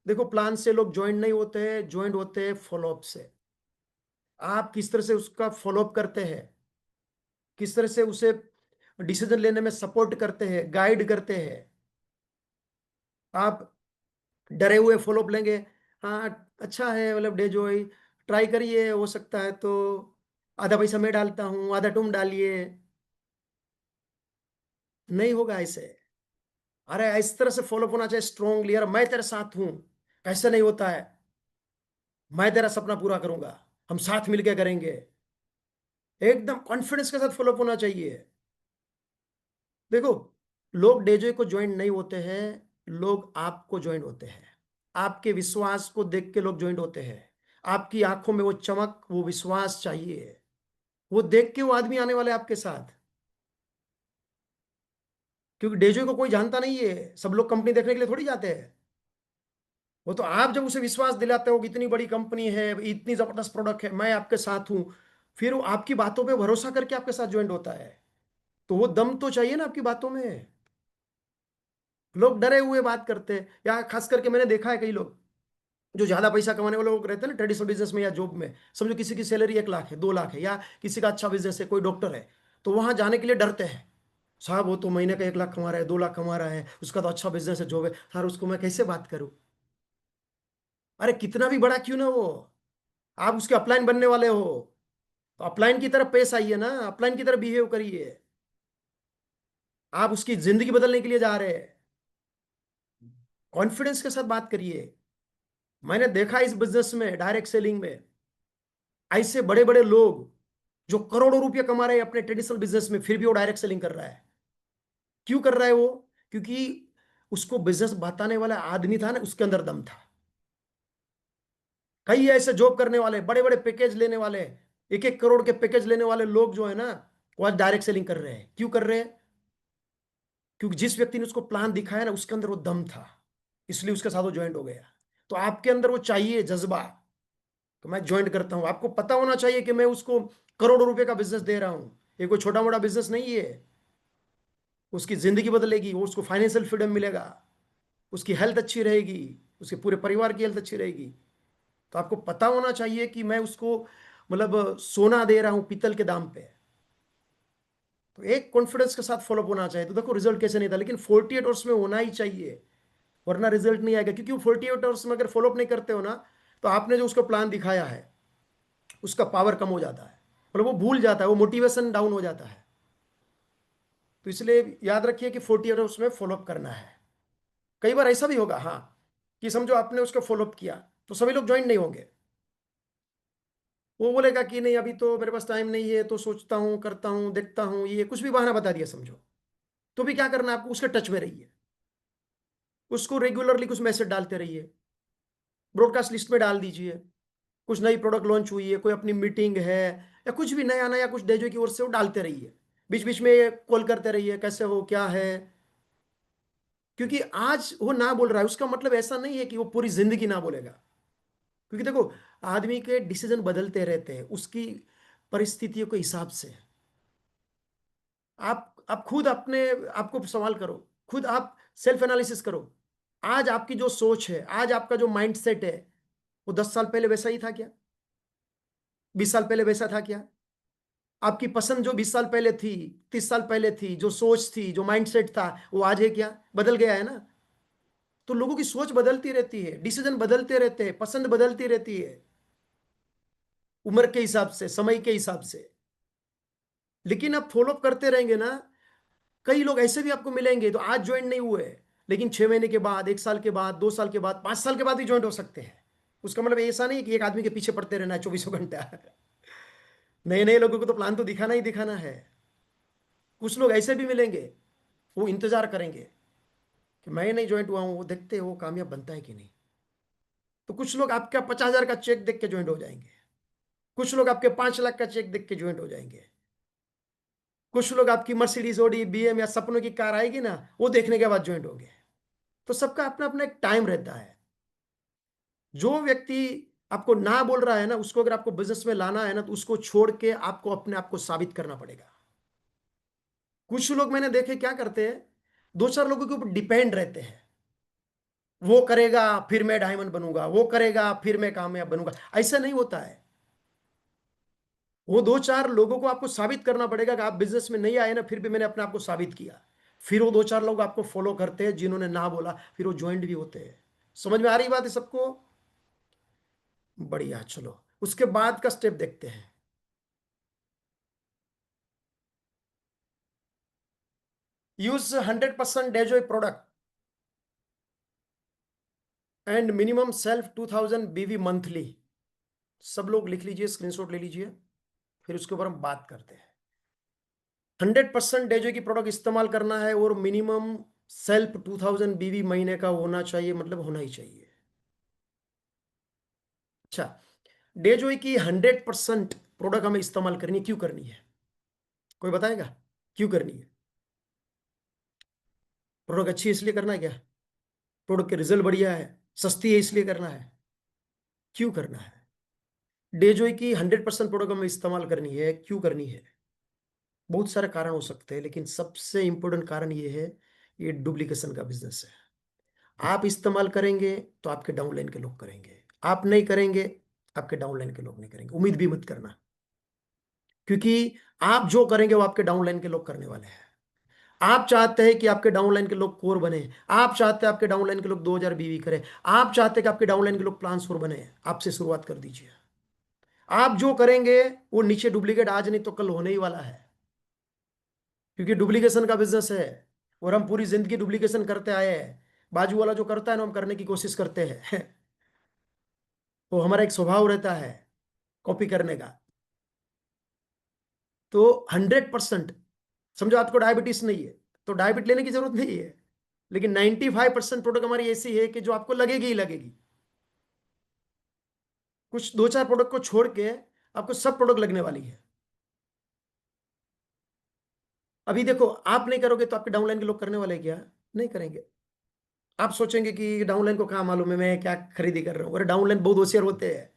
देखो, प्लान से लोग ज्वाइन नहीं होते हैं, ज्वाइंट होते हैं फॉलोअप से। आप किस तरह से उसका फॉलोअप करते हैं, किस तरह से उसे डिसीजन लेने में सपोर्ट करते हैं, गाइड करते हैं। आप डरे हुए फॉलोअप लेंगे, हाँ अच्छा है, मतलब डे जो ट्राई करिए, हो सकता है तो आधा पैसा मैं डालता हूँ, आधा तुम डालिए, नहीं होगा ऐसे। अरे इस तरह से फॉलोअप होना चाहिए स्ट्रांगली, यार मैं तेरे साथ हूं। कैसे नहीं होता है, मैं तेरा सपना पूरा करूंगा, हम साथ मिलकर करेंगे। एकदम कॉन्फिडेंस के साथ फॉलोअप होना चाहिए। देखो, लोग डेजो को ज्वाइन नहीं होते हैं, लोग आपको ज्वाइन होते हैं। आपके विश्वास को देख के लोग ज्वाइन होते हैं। आपकी आंखों में वो चमक, वो विश्वास चाहिए, वो देख के वो आदमी आने वाले आपके साथ। क्योंकि डेजो को कोई जानता नहीं है, सब लोग कंपनी देखने के लिए थोड़ी जाते हैं। वो तो आप जब उसे विश्वास दिलाते हो कि इतनी बड़ी कंपनी है, इतनी जबरदस्त प्रोडक्ट है, मैं आपके साथ हूं, फिर वो आपकी बातों पे भरोसा करके आपके साथ ज्वाइन होता है। तो वो दम तो चाहिए ना आपकी बातों में। लोग डरे हुए बात करते हैं, या खास करके मैंने देखा है कई लोग जो ज्यादा पैसा कमाने वाले लोग रहते हैं ना, ट्रेडिशनल बिजनेस में या जॉब में, समझो किसी की सैलरी 1 लाख है, 2 लाख है, या किसी का अच्छा बिजनेस है, कोई डॉक्टर है, तो वहां जाने के लिए डरते हैं। साहब वो तो महीने का 1 लाख कमा रहा है, 2 लाख कमा रहा है, उसका तो अच्छा बिजनेस है, जॉब है, सर उसको मैं कैसे बात करूं। अरे कितना भी बड़ा क्यों ना वो, आप उसके अपलाइन बनने वाले हो, तो अपलाइन की तरफ पेश आइए ना, अपलाइन की तरफ बिहेव करिए। आप उसकी जिंदगी बदलने के लिए जा रहे हैं, कॉन्फिडेंस के साथ बात करिए। मैंने देखा इस बिजनेस में, डायरेक्ट सेलिंग में, ऐसे बड़े बड़े लोग जो करोड़ों रुपए कमा रहे हैं अपने ट्रेडिशनल बिजनेस में, फिर भी वो डायरेक्ट सेलिंग कर रहा है। क्यों कर रहा है वो? क्योंकि उसको बिजनेस बताने वाला आदमी था ना, उसके अंदर दम था। कई ऐसे जॉब करने वाले, बड़े बड़े पैकेज लेने वाले, 1-1 करोड़ के पैकेज लेने वाले लोग जो है ना, वो आज डायरेक्ट सेलिंग कर रहे हैं। क्यों कर रहे हैं? क्योंकि जिस व्यक्ति ने उसको प्लान दिखाया ना, उसके अंदर वो दम था, इसलिए उसके साथ वो ज्वाइंट हो गया। तो आपके अंदर वो चाहिए जज्बा, तो मैं ज्वाइंट करता हूं। आपको पता होना चाहिए कि मैं उसको करोड़ों रुपए का बिजनेस दे रहा हूं, ये कोई छोटा मोटा बिजनेस नहीं है। उसकी जिंदगी बदलेगी, वो उसको फाइनेंशियल फ्रीडम मिलेगा, उसकी हेल्थ अच्छी रहेगी, उसके पूरे परिवार की हेल्थ अच्छी रहेगी। तो आपको पता होना चाहिए कि मैं उसको मतलब सोना दे रहा हूं पीतल के दाम पे। तो एक कॉन्फिडेंस के साथ फॉलोअप होना चाहिए। तो देखो रिजल्ट कैसे नहीं था, लेकिन 48 आवर्स में होना ही चाहिए, वरना रिजल्ट नहीं आएगा। क्योंकि वो 48 आवर्स में अगर फॉलोअप नहीं करते हो ना, तो आपने जो उसको प्लान दिखाया है, उसका पावर कम हो जाता है, मतलब वो भूल जाता है, वो मोटिवेशन डाउन हो जाता है। तो इसलिए याद रखिए कि 48 आवर्स में फॉलोअप करना है। कई बार ऐसा भी होगा, हाँ, कि समझो आपने उसको फॉलोअप किया, तो सभी लोग ज्वाइन नहीं होंगे। वो बोलेगा कि नहीं अभी तो मेरे पास टाइम नहीं है, तो सोचता हूँ, करता हूँ, देखता हूँ, ये कुछ भी बहाना बता दिया समझो। तो भी क्या करना है आपको, उसके टच में रहिए, उसको रेगुलरली कुछ मैसेज डालते रहिए, ब्रॉडकास्ट लिस्ट में डाल दीजिए। कुछ नई प्रोडक्ट लॉन्च हुई है, कोई अपनी मीटिंग है, या कुछ भी नया नया कुछ डेजो की ओर से वो डालते रहिए। बीच बीच में कॉल करते रहिए, कैसे हो, क्या है। क्योंकि आज वो ना बोल रहा है, उसका मतलब ऐसा नहीं है कि वो पूरी जिंदगी ना बोलेगा। क्योंकि देखो, आदमी के डिसीजन बदलते रहते हैं उसकी परिस्थितियों के हिसाब से। आप खुद अपने आपको सवाल करो, खुद आप सेल्फ एनालिसिस करो। आज आपकी जो सोच है, आज आपका जो माइंड सेट है, वो 10 साल पहले वैसा ही था क्या? 20 साल पहले वैसा था क्या? आपकी पसंद जो 20 साल पहले थी, 30 साल पहले थी, जो सोच थी, जो माइंड सेट था, वो आज है क्या? बदल गया है ना। तो लोगों की सोच बदलती रहती है, डिसीजन बदलते रहते हैं, पसंद बदलती रहती है, उम्र के हिसाब से, समय के हिसाब से। लेकिन आप फॉलोअप करते रहेंगे ना, कई लोग ऐसे भी आपको मिलेंगे तो आज ज्वाइन नहीं हुए, लेकिन 6 महीने के बाद, 1 साल के बाद, 2 साल के बाद, 5 साल के बाद भी ज्वाइन हो सकते हैं। उसका मतलब ऐसा नहीं कि एक आदमी के पीछे पड़ते रहना है 24 घंटा। नए नए लोगों को तो प्लान तो दिखाना ही दिखाना है। कुछ लोग ऐसे भी मिलेंगे, वो इंतजार करेंगे कि मैं नहीं ज्वाइंट हुआ हूं, वो देखते हैं वो कामयाब बनता है कि नहीं। तो कुछ लोग आपका 50,000 का चेक देख के ज्वाइंट हो जाएंगे, कुछ लोग आपके 5 लाख का चेक देख के ज्वाइंट हो जाएंगे, कुछ लोग आपकी मर्सिडीज ओडी बीएम या सपनों की कार आएगी ना, वो देखने के बाद ज्वाइंट होंगे। तो सबका अपना अपना एक टाइम रहता है। जो व्यक्ति आपको ना बोल रहा है ना, उसको अगर आपको बिजनेस में लाना है ना, तो उसको छोड़ के आपको अपने आप को साबित करना पड़ेगा। कुछ लोग मैंने देखे क्या करते हैं, 2-4 लोगों के ऊपर डिपेंड रहते हैं। वो करेगा फिर मैं डायमंड बनूंगा, वो करेगा फिर मैं कामयाब बनूंगा। ऐसा नहीं होता है। वो 2-4 लोगों को आपको साबित करना पड़ेगा कि आप बिजनेस में नहीं आए ना, फिर भी मैंने अपने आप को साबित किया। फिर वो 2-4 लोग आपको फॉलो करते हैं, जिन्होंने ना बोला फिर वो ज्वाइंट भी होते हैं। समझ में आ रही बात है सबको? बढ़िया, चलो उसके बाद का स्टेप देखते हैं। Use 100% Dejoy product and minimum self 2000 BV monthly. सब लोग लिख लीजिए, स्क्रीनशॉट ले लीजिए, फिर उसके ऊपर हम बात करते हैं। 100% डेजो की प्रोडक्ट इस्तेमाल करना है और मिनिमम सेल्फ 2000 बीवी महीने का होना चाहिए, मतलब होना ही चाहिए। अच्छा, डेजो की 100% प्रोडक्ट हमें इस्तेमाल करनी है, क्यों करनी है? कोई बताएगा क्यों करनी है? प्रोडक्ट अच्छी है इसलिए करना है क्या? प्रोडक्ट के रिजल्ट बढ़िया है, सस्ती है इसलिए करना है? क्यों करना है? डेजो की 100% प्रोडक्ट हमें इस्तेमाल करनी है, क्यों करनी है? बहुत सारे कारण हो सकते हैं, लेकिन सबसे इंपॉर्टेंट कारण ये है, ये डुप्लीकेशन का बिजनेस है। आप इस्तेमाल करेंगे तो आपके डाउनलाइन के लोग करेंगे, आप नहीं करेंगे आपके डाउनलाइन के लोग नहीं करेंगे। उम्मीद भी मत करना, क्योंकि आप जो करेंगे वो आपके डाउनलाइन के लोग करने वाले हैं। आप चाहते हैं कि आपके डाउनलाइन के लोग कोर बने, आप चाहते हैं आपके डाउनलाइन के लोग 2000 बीवी करें, आप चाहते हैं कि आपके डाउनलाइन के लोग प्लान फोर बने। आपसे शुरुआत कर दीजिए। आप जो करेंगे वो नीचे डुप्लीकेट आज नहीं तो कल होने ही वाला है, क्योंकि डुप्लीकेशन का बिजनेस है और हम पूरी जिंदगी डुप्लीकेशन करते आए हैं। बाजू वाला जो करता है ना, हम करने की कोशिश करते हैं। वो हमारा एक स्वभाव रहता है कॉपी करने का। तो 100%, समझो आपको डायबिटीज नहीं है तो डायबिट लेने की जरूरत नहीं है, लेकिन 95% प्रोडक्ट हमारी ऐसी है कि जो आपको लगेगी ही लगेगी। कुछ 2-4 प्रोडक्ट को छोड़ के आपको सब प्रोडक्ट लगने वाली है। अभी देखो, आप नहीं करोगे तो आपके डाउनलाइन के लोग करने वाले हैं क्या? नहीं करेंगे। आप सोचेंगे कि डाउनलाइन को कहाँ मालूम है मैं क्या खरीदी कर रहा हूँ। अरे डाउनलाइन बहुत होशियार होते हैं,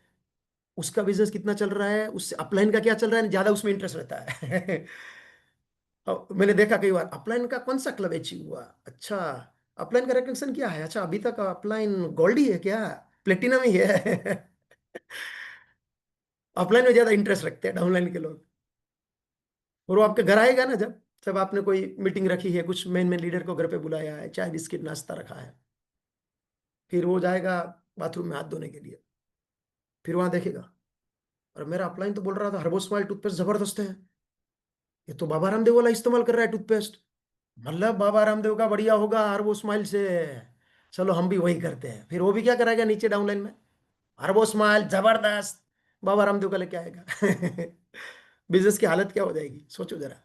उसका बिजनेस कितना चल रहा है उससे अपलाइन का क्या चल रहा है ज्यादा उसमें इंटरेस्ट रहता है। और मैंने देखा कई बार, अपलाइन का कौन सा क्लब अचीव हुआ, अच्छा अपलाइन का रिकग्निशन क्या है, अच्छा अभी तक अपलाइन गोल्ड ही है क्या, प्लेटिनम ही है। अपलाइन में ज्यादा इंटरेस्ट रखते हैं डाउनलाइन के लोग। और वो आपके घर आएगा ना, जब जब आपने कोई मीटिंग रखी है, कुछ मेन मेन लीडर को घर पे बुलाया है, चाय बिस्किट नाश्ता रखा है, फिर वो जाएगा बाथरूम में हाथ धोने के लिए, फिर वहां देखेगा, और मेरा अपलाइन तो बोल रहा था हर्बोस्माइल टूथपेस्ट जबरदस्त है, ये तो बाबा रामदेव वाला इस्तेमाल कर रहा है टूथपेस्ट, मतलब बाबा रामदेव का बढ़िया होगा हर्बोस्माइल से, चलो हम भी वही करते हैं। फिर वो भी क्या कराएगा नीचे डाउनलाइन में, हर्बोस्माइल जबरदस्त, बाबा रामदेव का लेके आएगा। बिजनेस की हालत क्या हो जाएगी सोचो जरा।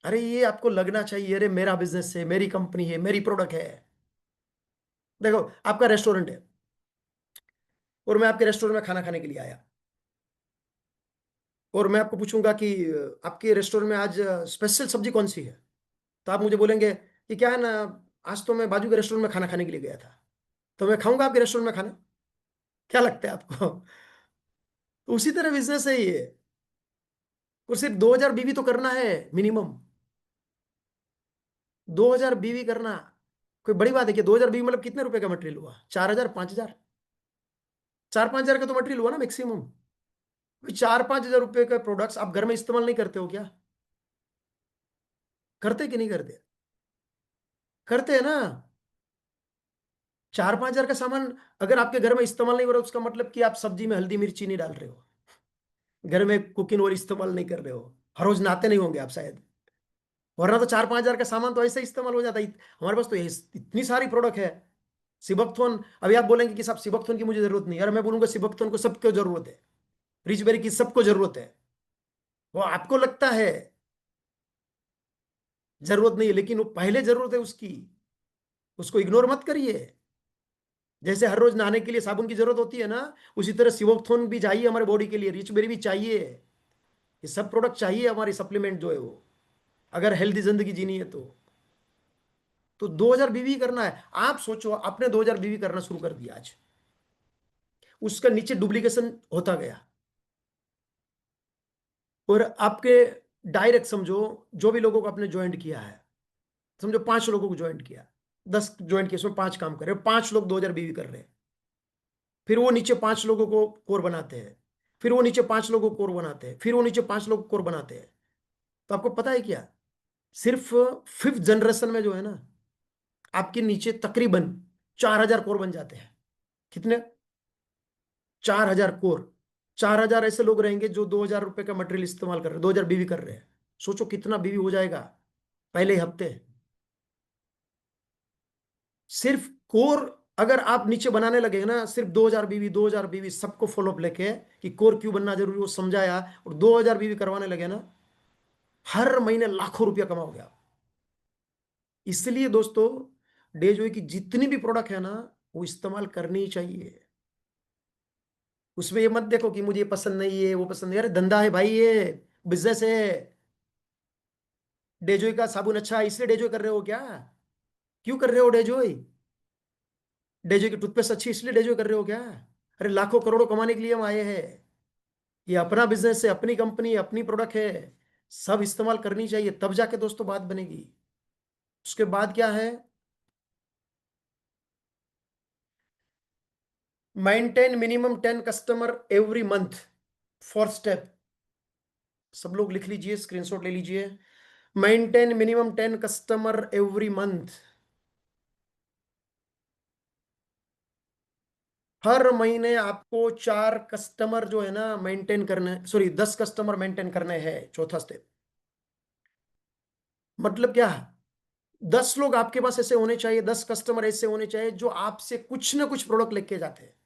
अरे ये आपको लगना चाहिए, अरे मेरा बिजनेस है, मेरी कंपनी है, मेरी प्रोडक्ट है। देखो आपका रेस्टोरेंट है और मैं आपके रेस्टोरेंट में खाना खाने के लिए आया, और मैं आपको पूछूंगा कि आपके रेस्टोरेंट में आज स्पेशल सब्जी कौन सी है, तो आप मुझे बोलेंगे कि क्या है ना, आज तो मैं बाजू के रेस्टोरेंट में खाना खाने के लिए गया था, तो मैं खाऊंगा आपके रेस्टोरेंट में खाना? क्या लगता है आपको? तो उसी तरह बिजनेस है ये। और सिर्फ 2000 बीवी तो करना है मिनिमम, 2000 बीवी करना कोई बड़ी बात है कि 2000 बीवी मतलब कितने रुपए का मटेरियल हुआ, 4000 5000, 4-5 हजार का तो मटेरियल हुआ ना मैक्सिमम। 4-5 हजार रुपए का प्रोडक्ट्स आप घर में इस्तेमाल नहीं करते हो क्या? करते कि नहीं करते? करते हैं ना। 4-5 हजार का सामान अगर आपके घर में इस्तेमाल नहीं हो रहा, उसका मतलब कि आप सब्जी में हल्दी मिर्ची नहीं डाल रहे हो, घर में कुकिंग ऑयल इस्तेमाल नहीं कर रहे हो, हर रोज नहाते नहीं होंगे आप शायद, वरना तो 4-5 हजार का सामान तो ऐसे ही इस्तेमाल हो जाता है। हमारे पास तो इतनी सारी प्रोडक्ट है। सिबकथोन, अभी आप बोलेंगे कि साहब सिबकथोन की मुझे जरूरत नहीं, यार मैं बोलूंगा सिबकथोन को सबको जरूरत है, रिचबेरी की सबको जरूरत है, वो आपको लगता है जरूरत नहीं है, लेकिन वो पहले जरूरत है उसकी, उसको इग्नोर मत करिए। जैसे हर रोज नहाने के लिए साबुन की जरूरत होती है ना, उसी तरह सिवोक्थोन भी चाहिए हमारे बॉडी के लिए, रिचबेरी भी चाहिए। ये सब प्रोडक्ट चाहिए हमारी, सप्लीमेंट जो है वो, अगर हेल्दी जिंदगी जीनी है तो 2000 बीवी करना है। आप सोचो, आपने 2000 बीवी करना शुरू कर दिया आज, उसका नीचे डुप्लीकेशन होता गया, और आपके डायरेक्ट समझो, जो भी लोगों को आपने ज्वाइंट किया है, समझो 5 लोगों को ज्वाइंट किया, 10 ज्वाइंट किए, उसमें 5 काम कर रहे हैं, 5 लोग 2000 बीवी कर रहे हैं, फिर वो नीचे 5 लोगों को कोर बनाते हैं, फिर वो नीचे 5 लोगों को कोर बनाते हैं, फिर वो नीचे 5 लोग कोर बनाते हैं। तो आपको पता है क्या, सिर्फ 5th जनरेशन में जो है ना, आपके नीचे तकरीबन 4000 कोर बन जाते हैं। कितने? 4000 कोर। 4000 ऐसे लोग रहेंगे जो 2000 रुपए का मटेरियल इस्तेमाल कर रहे हैं, 2000 बीवी कर रहे हैं। सोचो कितना बीवी हो जाएगा पहले ही हफ्ते। सिर्फ कोर अगर आप नीचे बनाने लगे ना, सिर्फ 2000 बीवी 2000 बीवी, सबको फॉलोअप लेके कि कोर क्यों बनना जरूरी वो समझाया, और 2000 बीवी करवाने लगे ना, हर महीने लाखों रुपया कमाओगे आप। इसलिए दोस्तों, डेजोई की जितनी भी प्रोडक्ट है ना, वो इस्तेमाल करनी ही चाहिए। उसमें ये मत देखो कि मुझे ये पसंद नहीं है वो पसंद नहीं है, अरे धंधा है भाई, ये बिजनेस है। डेजोई का साबुन अच्छा है इसलिए डेजोई कर रहे हो क्या? क्यों कर रहे हो डेजोई? डेजोई की टूथपेस्ट अच्छी इसलिए डेजोई कर रहे हो क्या? अरे लाखों करोड़ों कमाने के लिए हम आए हैं। ये अपना बिजनेस है, अपनी कंपनी है, अपनी प्रोडक्ट है, सब इस्तेमाल करनी चाहिए, तब जाके दोस्तों बात बनेगी। उसके बाद क्या है, maintain minimum 10 customer every month. Four step, सब लोग लिख लीजिए, स्क्रीनशॉट ले लीजिए। Maintain minimum 10 customer every month. हर महीने आपको 4 कस्टमर जो है ना मेंटेन करने, सॉरी 10 कस्टमर मेंटेन करने हैं, चौथा स्टेप। मतलब क्या है, 10 लोग आपके पास ऐसे होने चाहिए, 10 कस्टमर ऐसे होने चाहिए जो आपसे कुछ ना कुछ प्रोडक्ट लेके जाते हैं।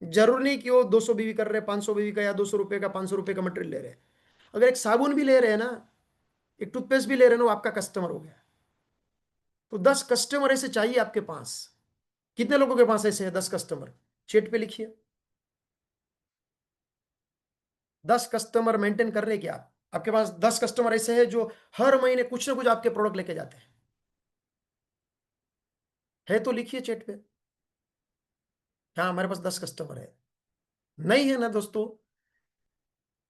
जरूर नहीं कि वो 200 बीवी कर रहे हैं, 500 बीवी का, या 200 रुपए का, 500 रुपए का मटेरियल ले रहे हैं। अगर एक साबुन भी ले रहे हैं ना, एक टूथपेस्ट भी ले रहे हैं ना, वो आपका कस्टमर हो गया। तो 10 कस्टमर ऐसे चाहिए आपके पास। कितने लोगों के पास ऐसे है 10 कस्टमर? चेट पे लिखिए। 10 कस्टमर मेंटेन कर रहे हैं क्या आप? आपके पास 10 कस्टमर ऐसे हैं जो हर महीने कुछ ना कुछ आपके प्रोडक्ट लेके जाते हैं? है तो लिखिए चेट पे, हाँ हमारे पास 10 कस्टमर है। नहीं है ना दोस्तों,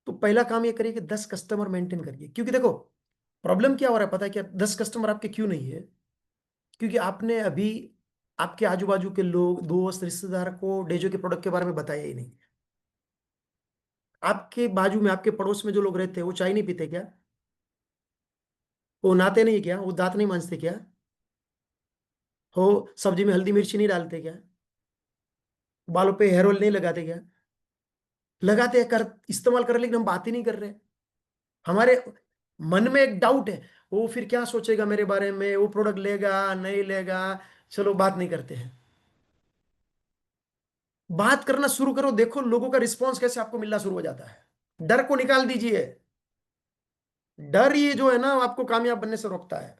तो पहला काम ये करिए कि 10 कस्टमर मेंटेन करिए। क्योंकि देखो, प्रॉब्लम क्या हो रहा है पता है क्या, 10 कस्टमर आपके क्यों नहीं है? क्योंकि आपने अभी आपके आजू बाजू के लोग, दोस्त, रिश्तेदार को डेजो के प्रोडक्ट के बारे में बताया ही नहीं। आपके बाजू में, आपके पड़ोस में जो लोग रहते हैं, वो चाय नहीं पीते क्या? वो नहाते नहीं क्या? वो दांत नहीं मांजते क्या? हो सब्जी में हल्दी मिर्ची नहीं डालते क्या? बालों पे हेयर ऑयल नहीं लगाते क्या? लगाते हैं, कर इस्तेमाल कर रहे, लेकिन हम बात ही नहीं कर रहे। हमारे मन में एक डाउट है, वो फिर क्या सोचेगा मेरे बारे में, वो प्रोडक्ट लेगा नहीं लेगा, चलो बात नहीं करते हैं। बात करना शुरू करो, देखो लोगों का रिस्पॉन्स कैसे आपको मिलना शुरू हो जाता है। डर को निकाल दीजिए। डर ये जो है ना, आपको कामयाब बनने से रोकता है।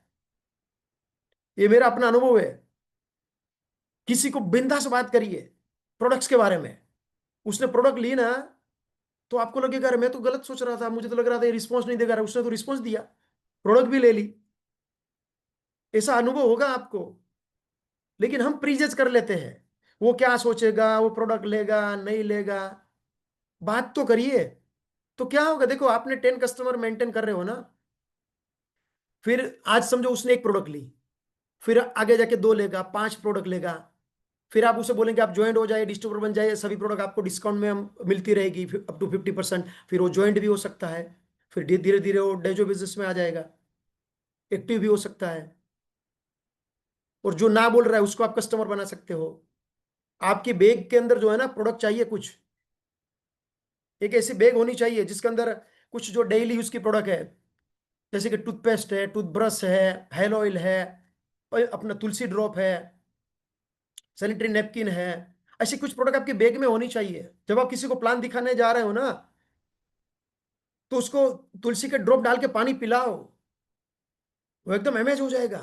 ये मेरा अपना अनुभव है। किसी को बिंदास बात करिए प्रोडक्ट्स के बारे में, उसने प्रोडक्ट ली ना, तो आपको लगेगा अरे मैं तो गलत सोच रहा था, मुझे तो लग रहा था ये रिस्पॉन्स नहीं देगा, उसने तो रिस्पॉन्स दिया, प्रोडक्ट भी ले ली। ऐसा अनुभव होगा आपको। लेकिन हम प्रीजज कर लेते हैं, वो क्या सोचेगा, वो प्रोडक्ट लेगा नहीं लेगा। बात तो करिए। तो क्या होगा, देखो आपने 10 कस्टमर मेंटेन कर रहे हो ना, फिर आज समझो उसने एक प्रोडक्ट ली, फिर आगे जाके 2 लेगा, 5 प्रोडक्ट लेगा, फिर आप उसे बोलेंगे आप ज्वाइंट हो जाए, डिस्ट्रीब्यूटर बन जाए, सभी प्रोडक्ट आपको डिस्काउंट में मिलती रहेगी अप टू 50%। फिर वो ज्वाइंट भी हो सकता है, फिर धीरे धीरे वो डेजो बिजनेस में आ जाएगा, एक्टिव भी हो सकता है। और जो ना बोल रहा है उसको आप कस्टमर बना सकते हो। आपकी बैग के अंदर जो है ना प्रोडक्ट चाहिए कुछ, एक ऐसी बैग होनी चाहिए जिसके अंदर कुछ जो डेली यूज की प्रोडक्ट है, जैसे कि टूथपेस्ट है, टूथब्रश है, हेयर ऑयल है, और अपना तुलसी ड्रॉप है, सैनिटरी नैपकिन है। ऐसी कुछ प्रोडक्ट आपके बैग में होनी चाहिए। जब आप किसी को प्लान दिखाने जा रहे हो ना, तो उसको तुलसी के ड्रॉप डाल के पानी पिलाओ, वो एकदम अमेज हो जाएगा।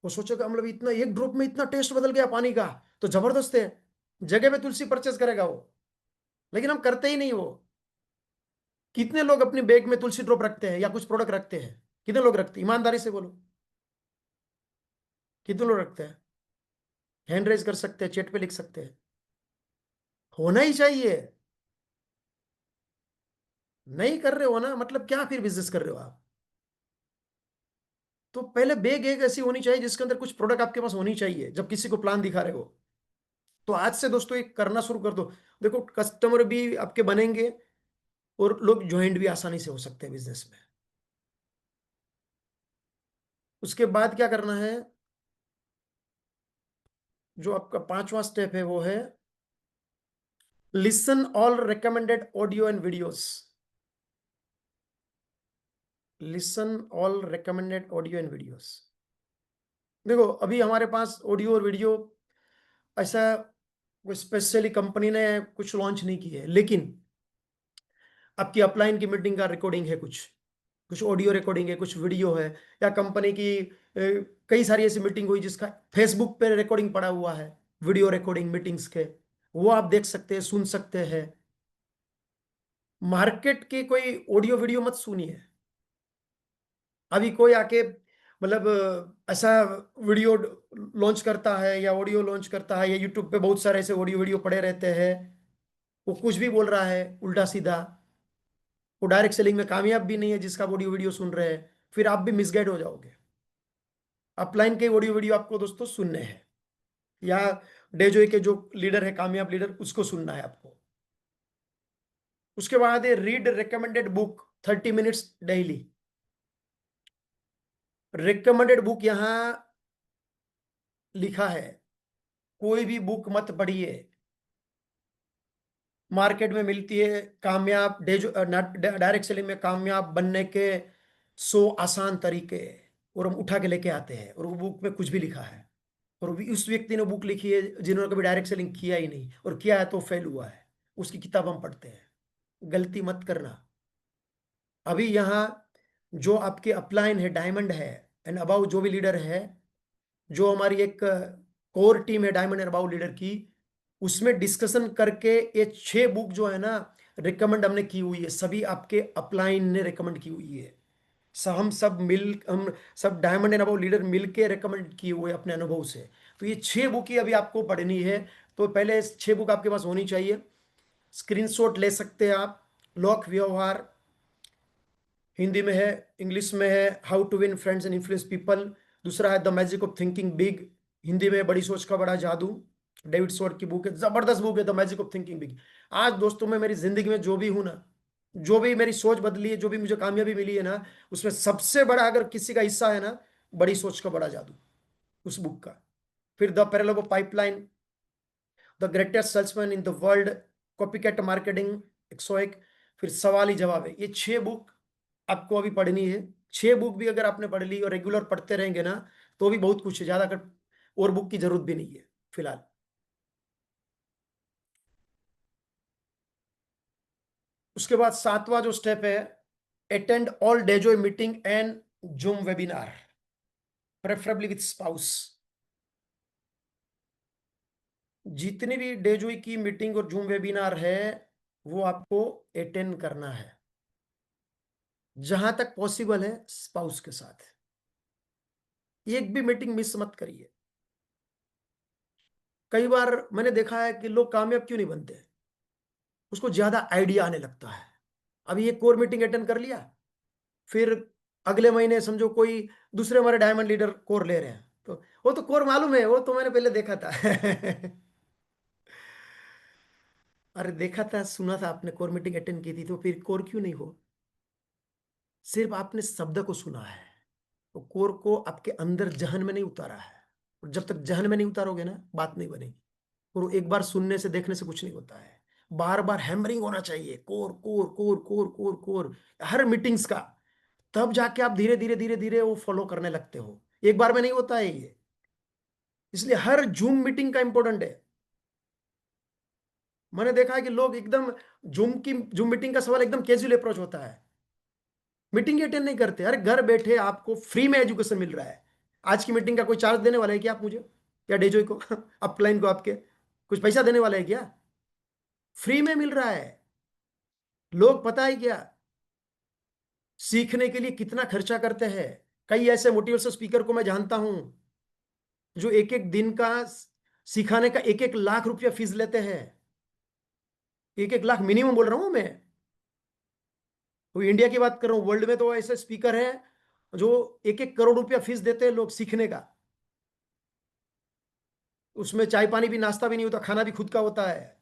वो सोचेगा मतलब इतना एक ड्रॉप में इतना टेस्ट बदल गया पानी का, तो जबरदस्त है, जगह पे तुलसी परचेस करेगा वो। लेकिन हम करते ही नहीं वो। कितने लोग अपनी बैग में तुलसी ड्रॉप रखते हैं या कुछ प्रोडक्ट रखते हैं? कितने लोग रखते हैं, ईमानदारी से बोलो, कितने लोग रखते हैं? हैंड रेज कर सकते हैं, चैट पे लिख सकते हैं। होना ही चाहिए। नहीं कर रहे हो ना, मतलब क्या फिर बिजनेस कर रहे हो आप? तो पहले बैग एक ऐसी होनी चाहिए जिसके अंदर कुछ प्रोडक्ट आपके पास होनी चाहिए जब किसी को प्लान दिखा रहे हो। तो आज से दोस्तों एक करना शुरू कर दो। देखो कस्टमर भी आपके बनेंगे और लोग ज्वाइंट भी आसानी से हो सकते हैं बिजनेस में। उसके बाद क्या करना है, जो आपका पांचवा स्टेप है वो है listen all recommended audio and videos. Listen all recommended audio and videos. देखो अभी हमारे पास ऑडियो और वीडियो ऐसा कोई स्पेशली कंपनी ने कुछ लॉन्च नहीं की है, लेकिन आपकी अपलाइन की मीटिंग का रिकॉर्डिंग है, कुछ कुछ ऑडियो रिकॉर्डिंग है, कुछ वीडियो है, या कंपनी की कई सारी ऐसी मीटिंग हुई जिसका फेसबुक पे रिकॉर्डिंग पड़ा हुआ है, वीडियो रिकॉर्डिंग मीटिंग्स के, वो आप देख सकते हैं, सुन सकते हैं। मार्केट की कोई ऑडियो वीडियो मत सुनिए। अभी कोई आके मतलब ऐसा वीडियो लॉन्च करता है या ऑडियो लॉन्च करता है, या यूट्यूब पे बहुत सारे ऐसे ऑडियो वीडियो पड़े रहते हैं, वो कुछ भी बोल रहा है उल्टा सीधा, वो डायरेक्ट सेलिंग में कामयाब भी नहीं है जिसका ऑडियो वीडियो सुन रहे हैं, फिर आप भी मिसगाइड हो जाओगे। अपलाइन के ऑडियो वीडियो आपको दोस्तों सुनने हैं, या डेजोई के जो लीडर है, कामयाब लीडर, उसको सुनना है आपको। उसके बाद है read recommended book 30 minutes daily. Recommended book यहां लिखा है, कोई भी बुक मत पढ़िए। मार्केट में मिलती है कामयाब डायरेक्ट सेलिंग में कामयाब बनने के 100 आसान तरीके, और हम उठा के लेके आते हैं, और वो बुक में कुछ भी लिखा है, और उस व्यक्ति ने बुक लिखी है जिन्होंने कभी डायरेक्ट सेलिंग किया ही नहीं, और किया है तो फेल हुआ है, उसकी किताब हम पढ़ते हैं। गलती मत करना। अभी यहाँ जो आपके अपलाइन है, डायमंड है एंड अबाउ जो भी लीडर है, जो हमारी एक कोर टीम है डायमंड एंड अबाउ लीडर की, उसमें डिस्कशन करके ये 6 बुक जो है ना रिकमेंड हमने की हुई है, सभी आपके अपलाइन ने रिकमेंड की हुई है। हम सब डायमंड एंड अबाउ लीडर मिलके रिकमेंड किए हुए अपने अनुभव से। तो ये 6 बुक ही अभी आपको पढ़नी है। तो पहले 6 बुक आपके पास होनी चाहिए। स्क्रीनशॉट ले सकते हैं आप। लोक व्यवहार हिंदी में है, इंग्लिश में है how to win friends and influence people. दूसरा है the magic of thinking big, Hindi में बड़ी सोच का बड़ा जादू, डेविड स्वॉर्ट की बुक है, जबरदस्त बुक है the magic of thinking big. आज दोस्तों मैं मेरी जिंदगी में जो भी हूं ना, जो भी मेरी सोच बदली है, जो भी मुझे कामयाबी मिली है ना, उसमें सबसे बड़ा अगर किसी का हिस्सा है ना, बड़ी सोच का बड़ा जादू, उस बुक का। फिर the parallel of pipeline, the greatest salesman in the world, copycat marketing 101। फिर सवाल ही जवाब है। ये 6 बुक आपको अभी पढ़नी है। 6 बुक भी अगर आपने पढ़ ली और रेगुलर पढ़ते रहेंगे ना, तो भी बहुत कुछ है, ज्यादा कर और बुक की जरूरत भी नहीं है फिलहाल। उसके बाद 7वां जो स्टेप है, attend all Dejoy meeting and Zoom webinar, preferably with spouse. जितनी भी डेजोय की मीटिंग और जूम वेबिनार है, वो आपको अटेंड करना है, जहां तक पॉसिबल है स्पाउस के साथ। एक भी मीटिंग मिस मत करिए। कई बार मैंने देखा है कि लोग कामयाब क्यों नहीं बनते, उसको ज्यादा आइडिया आने लगता है। अभी एक कोर मीटिंग अटेंड कर लिया, फिर अगले महीने समझो कोई दूसरे हमारे डायमंड लीडर कोर ले रहे हैं, तो वो तो कोर मालूम है, वो तो मैंने पहले देखा था। अरे देखा था, सुना था आपने, कोर मीटिंग अटेंड की थी, तो फिर कोर क्यों नहीं हो? सिर्फ आपने शब्द को सुना है, तो कोर को आपके अंदर जहन में नहीं उतारा है। और जब तक जहन में नहीं उतारोगे ना, बात नहीं बनेगी। और एक बार सुनने से देखने से कुछ नहीं होता है, बार बार हैमरिंग होना चाहिए, core core core core core core, हर मीटिंग्स का। तब जाके आप धीरे धीरे धीरे धीरे वो फॉलो करने लगते हो, एक बार में नहीं होता है ये। इसलिए हर जूम मीटिंग का इंपॉर्टेंट है। मैंने देखा है कि लोग एकदम जूम मीटिंग का सवाल एकदम कैजुअल अप्रोच होता है, मीटिंग अटेंड नहीं करते। अरे घर बैठे आपको फ्री में एजुकेशन मिल रहा है। आज की मीटिंग का कोई चार्ज देने वाला है क्या आप मुझे या डेजोई को अपलाइन को आपके कुछ पैसा देने वाला है क्या? फ्री में मिल रहा है। लोग पता है क्या सीखने के लिए कितना खर्चा करते हैं? कई ऐसे मोटिवेशनल स्पीकर को मैं जानता हूं जो एक एक दिन का सिखाने का 1-1 लाख रुपया फीस लेते हैं। 1-1 लाख मिनिमम बोल रहा हूं मैं, तो इंडिया की बात कर रहा हूं। वर्ल्ड में तो ऐसे स्पीकर है जो 1-1 करोड़ रुपया फीस देते हैं लोग सीखने का। उसमें चाय पानी भी नाश्ता भी नहीं होता, खाना भी खुद का होता है,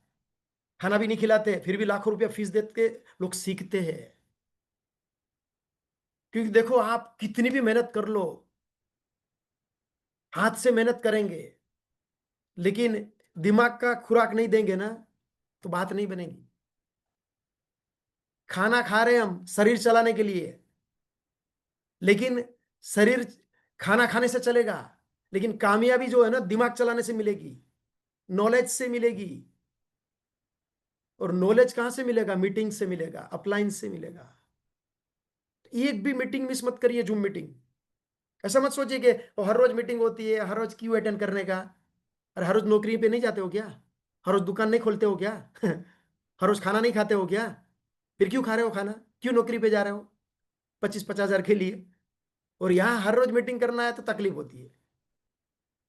खाना भी नहीं खिलाते, फिर भी लाखों रुपया फीस देते लोग सीखते हैं। क्योंकि देखो आप कितनी भी मेहनत कर लो, हाथ से मेहनत करेंगे लेकिन दिमाग का खुराक नहीं देंगे ना तो बात नहीं बनेगी। खाना खा रहे हैं हम शरीर चलाने के लिए, लेकिन शरीर खाना खाने से चलेगा, लेकिन कामयाबी जो है ना दिमाग चलाने से मिलेगी, नॉलेज से मिलेगी। और नॉलेज कहां से मिलेगा? मीटिंग से मिलेगा, अपलाइन से मिलेगा। एक भी मीटिंग मिस मत करिए, जूम मीटिंग। ऐसा मत सोचिए कि वो हर रोज मीटिंग होती है, हर रोज क्यों अटेंड करने का? अरे हर रोज नौकरी पे नहीं जाते हो क्या? हर रोज दुकान नहीं खोलते हो क्या? हर रोज खाना नहीं खाते हो क्या? फिर क्यों खा रहे हो खाना? क्यों नौकरी पे जा रहे हो 25-50 हजार के लिए? और यहाँ हर रोज मीटिंग करना है तो तकलीफ होती है।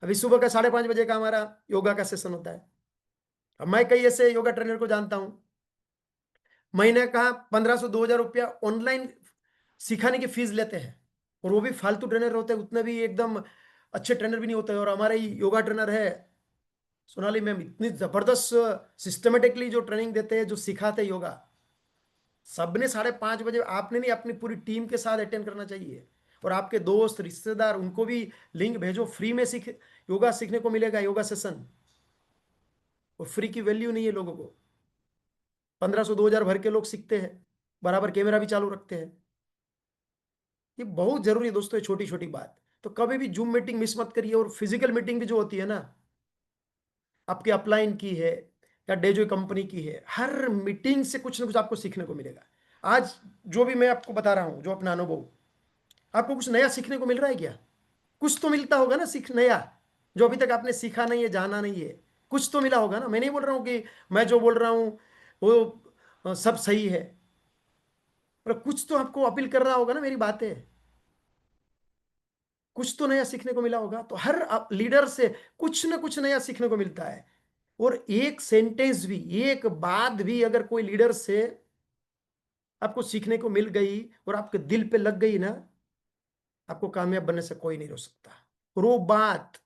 अभी सुबह का 5:30 बजे का हमारा योगा का सेशन होता है। अब मैं कई ऐसे योगा ट्रेनर को जानता हूं, महीने का 1500-2000 रुपया ऑनलाइन सिखाने की फीस लेते हैं। और वो भी फालतू ट्रेनर होते हैं, उतने भी एकदम अच्छे ट्रेनर भी नहीं होते। और हमारे ही योगा ट्रेनर है सोनाली मैम, इतनी जबरदस्त सिस्टमेटिकली जो ट्रेनिंग देते हैं, जो सिखाते हैं योगा। सबने 5:30 बजे आपने नहीं अपनी पूरी टीम के साथ अटेंड करना चाहिए। और आपके दोस्त रिश्तेदार उनको भी लिंक भेजो, फ्री में सीख योगा सीखने को मिलेगा, योगा सेशन। और फ्री की वैल्यू नहीं है लोगों को। 1500-2000 भर के लोग सीखते हैं, बराबर कैमरा भी चालू रखते हैं। ये बहुत जरूरी है दोस्तों, ये छोटी छोटी बात। तो कभी भी जूम मीटिंग मिस मत करिए। और फिजिकल मीटिंग भी जो होती है ना, आपके अपलाइन की है या डेजो कंपनी की है, हर मीटिंग से कुछ ना कुछ आपको सीखने को मिलेगा। आज जो भी मैं आपको बता रहा हूं, जो अपना अनुभव, आपको कुछ नया सीखने को मिल रहा है क्या? कुछ तो मिलता होगा ना सीख नया, जो अभी तक आपने सीखा नहीं है, जाना नहीं है। कुछ तो मिला होगा ना। मैं नहीं बोल रहा हूं कि मैं जो बोल रहा हूं वो सब सही है, पर कुछ तो आपको अपील कर रहा होगा ना मेरी बातें। कुछ तो नया सीखने को मिला होगा। तो हर लीडर से कुछ ना कुछ नया सीखने को मिलता है। और एक सेंटेंस भी, एक बात भी अगर कोई लीडर से आपको सीखने को मिल गई और आपके दिल पे लग गई ना, आपको कामयाब बनने से कोई नहीं रोक सकता। और वो बात,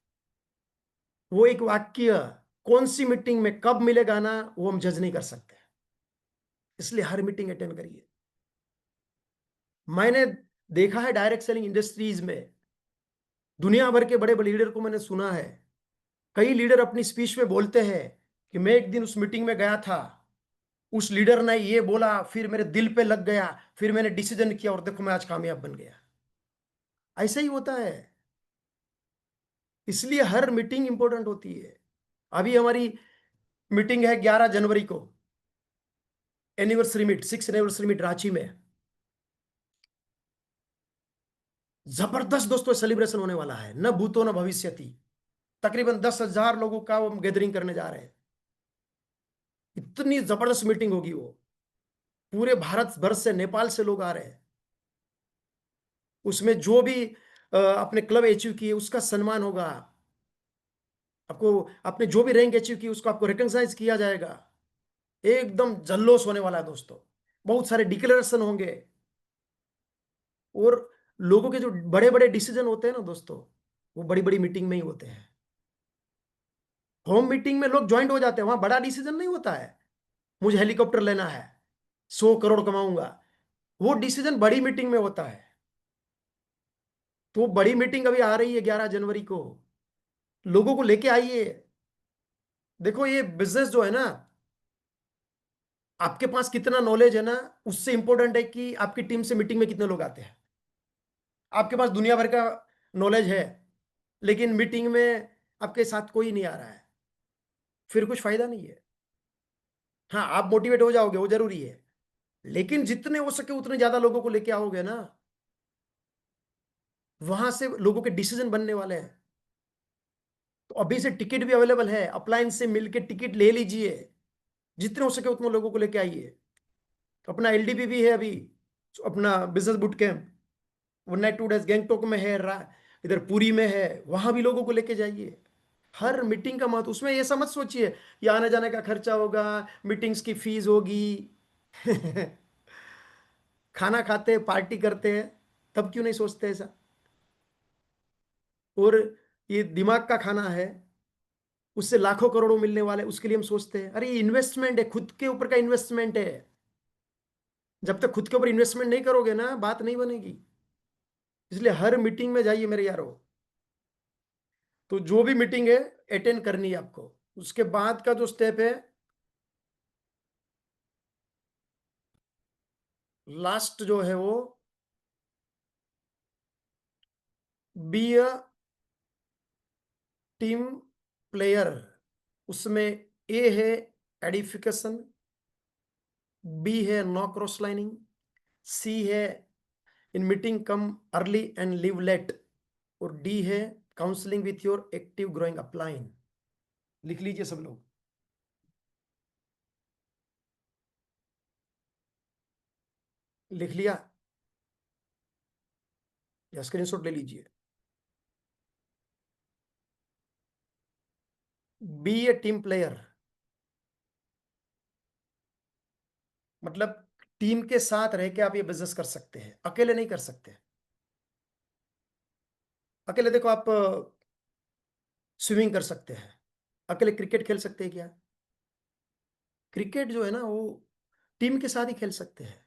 वो एक वाक्य कौन सी मीटिंग में कब मिलेगा ना, वो हम जज नहीं कर सकते। इसलिए हर मीटिंग अटेंड करिए। मैंने देखा है डायरेक्ट सेलिंग इंडस्ट्रीज में दुनिया भर के बड़े बड़े लीडर को मैंने सुना है। कई लीडर अपनी स्पीच में बोलते हैं कि मैं एक दिन उस मीटिंग में गया था, उस लीडर ने ये बोला, फिर मेरे दिल पे लग गया, फिर मैंने डिसीजन किया और देखो मैं आज कामयाब बन गया। ऐसा ही होता है। इसलिए हर मीटिंग इंपॉर्टेंट होती है। अभी हमारी मीटिंग है 11 जनवरी को, anniversary meet, 6 anniversary meet Ranchi में। जबरदस्त दोस्तों सेलिब्रेशन होने वाला है, न भूतो न भविष्यति। तकरीबन 10,000 लोगों का वो गैदरिंग करने जा रहे हैं। इतनी जबरदस्त मीटिंग होगी वो। पूरे भारत भर से, नेपाल से लोग आ रहे हैं। उसमें जो भी अपने क्लब अचीव किए उसका सम्मान होगा। आपको आपने जो भी रैंक अचीव की उसको आपको रिकॉग्नाइज किया जाएगा। एकदम जल्लोष होने वाला है दोस्तों। बहुत सारे डिक्लेरेशन होंगे। और लोगों के जो बड़े बड़े डिसीजन होते हैं ना दोस्तों, वो बड़ी बड़ी मीटिंग में ही होते हैं। होम मीटिंग में लोग ज्वाइंट हो जाते हैं, वहां बड़ा डिसीजन नहीं होता है। मुझे हेलीकॉप्टर लेना है, 100 करोड़ कमाऊंगा, वो डिसीजन बड़ी मीटिंग में होता है। तो बड़ी मीटिंग अभी आ रही है 11 जनवरी को, लोगों को लेके आइए। देखो ये बिजनेस जो है ना, आपके पास कितना नॉलेज है ना, उससे इंपॉर्टेंट है कि आपकी टीम से मीटिंग में कितने लोग आते हैं। आपके पास दुनिया भर का नॉलेज है, लेकिन मीटिंग में आपके साथ कोई नहीं आ रहा है, फिर कुछ फायदा नहीं है। हाँ, आप मोटिवेट हो जाओगे, वो जरूरी है, लेकिन जितने हो सके उतने ज्यादा लोगों को लेके आओगे ना, वहां से लोगों के डिसीजन बनने वाले हैं। तो अभी से टिकट भी अवेलेबल है, अपलाइन से मिलके टिकट ले लीजिए, जितने हो सके उतने लोगों को लेके आइए। तो अपना एलडीपी भी है अभी, तो अपना बिजनेस बुट कैंप 1 नाइट 2 डेज गैंगटोक में है, इधर पुरी में है, वहां भी लोगों को लेके जाइए। हर मीटिंग का महत्व, उसमें ये समझ सोचिए कि आने जाने का खर्चा होगा, मीटिंग्स की फीस होगी खाना खाते पार्टी करते हैं, तब क्यों नहीं सोचते ऐसा? और ये दिमाग का खाना है, उससे लाखों करोड़ों मिलने वाले, उसके लिए हम सोचते हैं। अरे ये इन्वेस्टमेंट है, खुद के ऊपर का इन्वेस्टमेंट है। जब तक खुद के ऊपर इन्वेस्टमेंट नहीं करोगे ना, बात नहीं बनेगी। इसलिए हर मीटिंग में जाइए मेरे यारो। तो जो भी मीटिंग है अटेंड करनी है आपको। उसके बाद का जो स्टेप है, लास्ट जो है वो, बी अ टीम प्लेयर। उसमें ए है एडिफिकेशन, बी है नो क्रॉस लाइनिंग, सी है in meeting come early and leave late, और डी है counselling with your active growing upline. लिख लीजिए सब लोग, लिख लिया या स्क्रीनशॉट ले लीजिए। बी ए टीम प्लेयर, मतलब टीम के साथ रह के आप ये बिजनेस कर सकते हैं, अकेले नहीं कर सकते। अकेले देखो, आप स्विमिंग कर सकते हैं, अकेले क्रिकेट खेल सकते हैं क्या? क्रिकेट जो है ना, वो टीम के साथ ही खेल सकते हैं।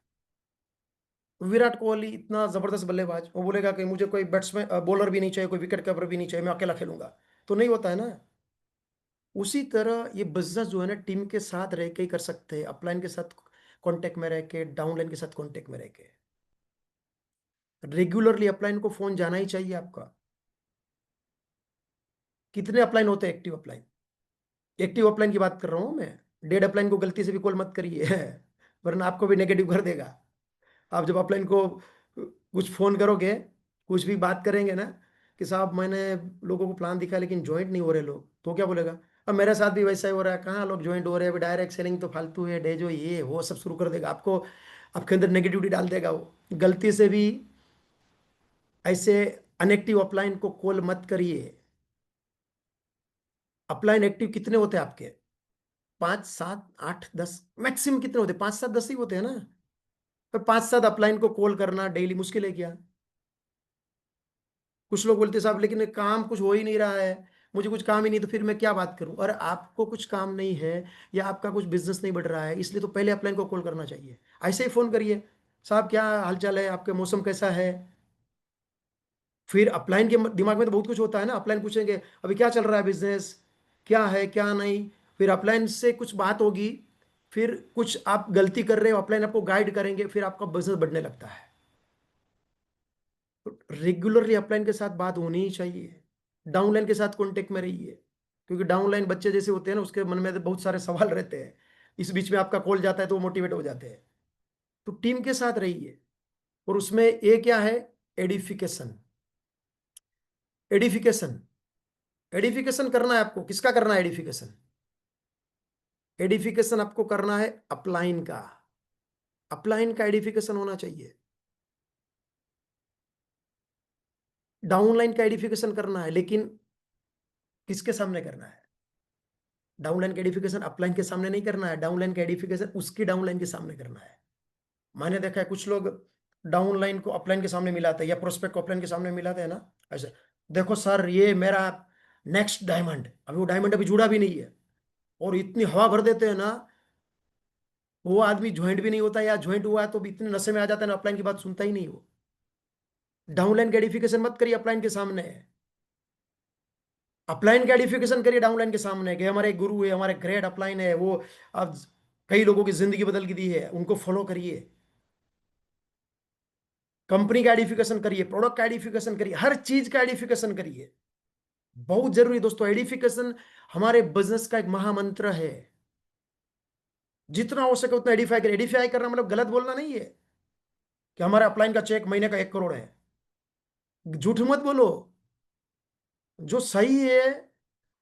विराट कोहली इतना जबरदस्त बल्लेबाज, वो बोलेगा कि मुझे कोई बैट्समैन बॉलर भी नहीं चाहिए, कोई विकेट कीपर भी नहीं चाहिए, मैं अकेला खेलूंगा, तो नहीं होता है ना। उसी तरह ये बिजनेस जो है ना, टीम के साथ रह के ही कर सकते हैं, अपलाइन के साथ कांटेक्ट में रह के, डाउनलाइन के साथ कांटेक्ट में रह के। रेगुलरली अपलाइन को फोन जाना ही चाहिए आपका। कितने अपलाइन होते हैं एक्टिव अपलाइन? एक्टिव अपलाइन की बात कर रहा हूं मैं, डेड अपलाइन को गलती से भी कॉल मत करिए वरना आपको भी नेगेटिव कर देगा। आप जब अपलाइन को कुछ फोन करोगे, कुछ भी बात करेंगे ना कि साहब मैंने लोगों को प्लान दिखा लेकिन ज्वाइंट नहीं हो रहे लोग, तो क्या बोलेगा? अब मेरे साथ भी वैसा ही हो रहा है, कहाँ लोग ज्वाइंट हो रहे हैं, अभी डायरेक्ट सेलिंग तो फालतू है, डे जो ये वो सब शुरू कर देगा आपको, आपके अंदर नेगेटिविटी डाल देगा वो। गलती से भी ऐसे अनएक्टिव अपलाइन को कॉल मत करिए। अपलाइन एक्टिव कितने होते हैं आपके? 5 7 8 10, मैक्सिमम कितने होते हैं? 5 7 10 ही होते हैं ना। पर 5 7 अपलाइन को कॉल करना डेली मुश्किल है क्या? कुछ लोग बोलते हैं साहब लेकिन काम कुछ हो ही नहीं रहा है, मुझे कुछ काम ही नहीं, तो फिर मैं क्या बात करूं? और आपको कुछ काम नहीं है या आपका कुछ बिजनेस नहीं बढ़ रहा है, इसलिए तो पहले अपलाइन को कॉल करना चाहिए। ऐसे ही फोन करिए, साहब क्या हालचाल है, आपके मौसम कैसा है। फिर अपलाइन के दिमाग में तो बहुत कुछ होता है ना, अपलाइन पूछेंगे अभी क्या चल रहा है बिजनेस, क्या है क्या नहीं। फिर अपलाइन से कुछ बात होगी, फिर कुछ आप गलती कर रहे हो, अपलाइन आपको गाइड करेंगे, फिर आपका बिजनेस बढ़ने लगता है। तो रेगुलरली अपलाइन के साथ बात होनी ही चाहिए, डाउनलाइन के साथ कांटेक्ट में रहिए, क्योंकि डाउनलाइन बच्चे जैसे होते हैं ना, उसके मन में तो बहुत सारे सवाल रहते हैं, इस बीच में आपका कॉल जाता है तो वो मोटिवेट हो जाते हैं। तो टीम के साथ रहिए। और उसमें ए क्या है? एडिफिकेशन। एडिफिकेशन, एडिफिकेशन करना है आपको, किसका करना है एडिफिकेशन? एडिफिकेशन आपको करना है अपलाइन का, अपलाइन का एडिफिकेशन होना चाहिए। डाउनलाइन का एडिफिकेशन करना है, लेकिन किसके सामने करना है? डाउनलाइन का एडिफिकेशन अपलाइन के सामने नहीं करना है, डाउनलाइन का एडिफिकेशन उसकी डाउनलाइन के सामने करना है। मैंने देखा है कुछ लोग डाउनलाइन को अपलाइन के सामने मिलाते हैं, या प्रोस्पेक्ट को अपलाइन के सामने मिलाते हैं ना, ऐसे देखो सर ये मेरा नेक्स्ट डायमंड, अभी वो डायमंड अभी जुड़ा भी नहीं है, और इतनी हवा भर देते हैं ना, वो आदमी ज्वाइंट भी नहीं होता, या ज्वाइंट हुआ है तो भी इतने नशे में आ जाता है ना, अपलाइन की बात सुनता ही नहीं वो। डाउनलाइन का एडिफिकेशन मत करिए अपलाइन के सामने, अपलाइन का एडिफिकेशन करिए डाउनलाइन के सामने, कि हमारे गुरु है, हमारे ग्रेट अपलाइन है, वो अब कई लोगों की जिंदगी बदल के दी है, उनको फॉलो करिए। कंपनी का एडिफिकेशन करिए, प्रोडक्ट का एडिफिकेशन करिए, हर चीज का एडिफिकेशन करिए। बहुत जरूरी दोस्तों, एडिफिकेशन हमारे बिजनेस का एक महामंत्र है। जितना हो सके उतना एडिफाई करें। एडिफाई करना मतलब गलत बोलना नहीं है कि हमारे अपलाइन का चेक महीने का 1 करोड़ है। झूठ मत बोलो। जो सही है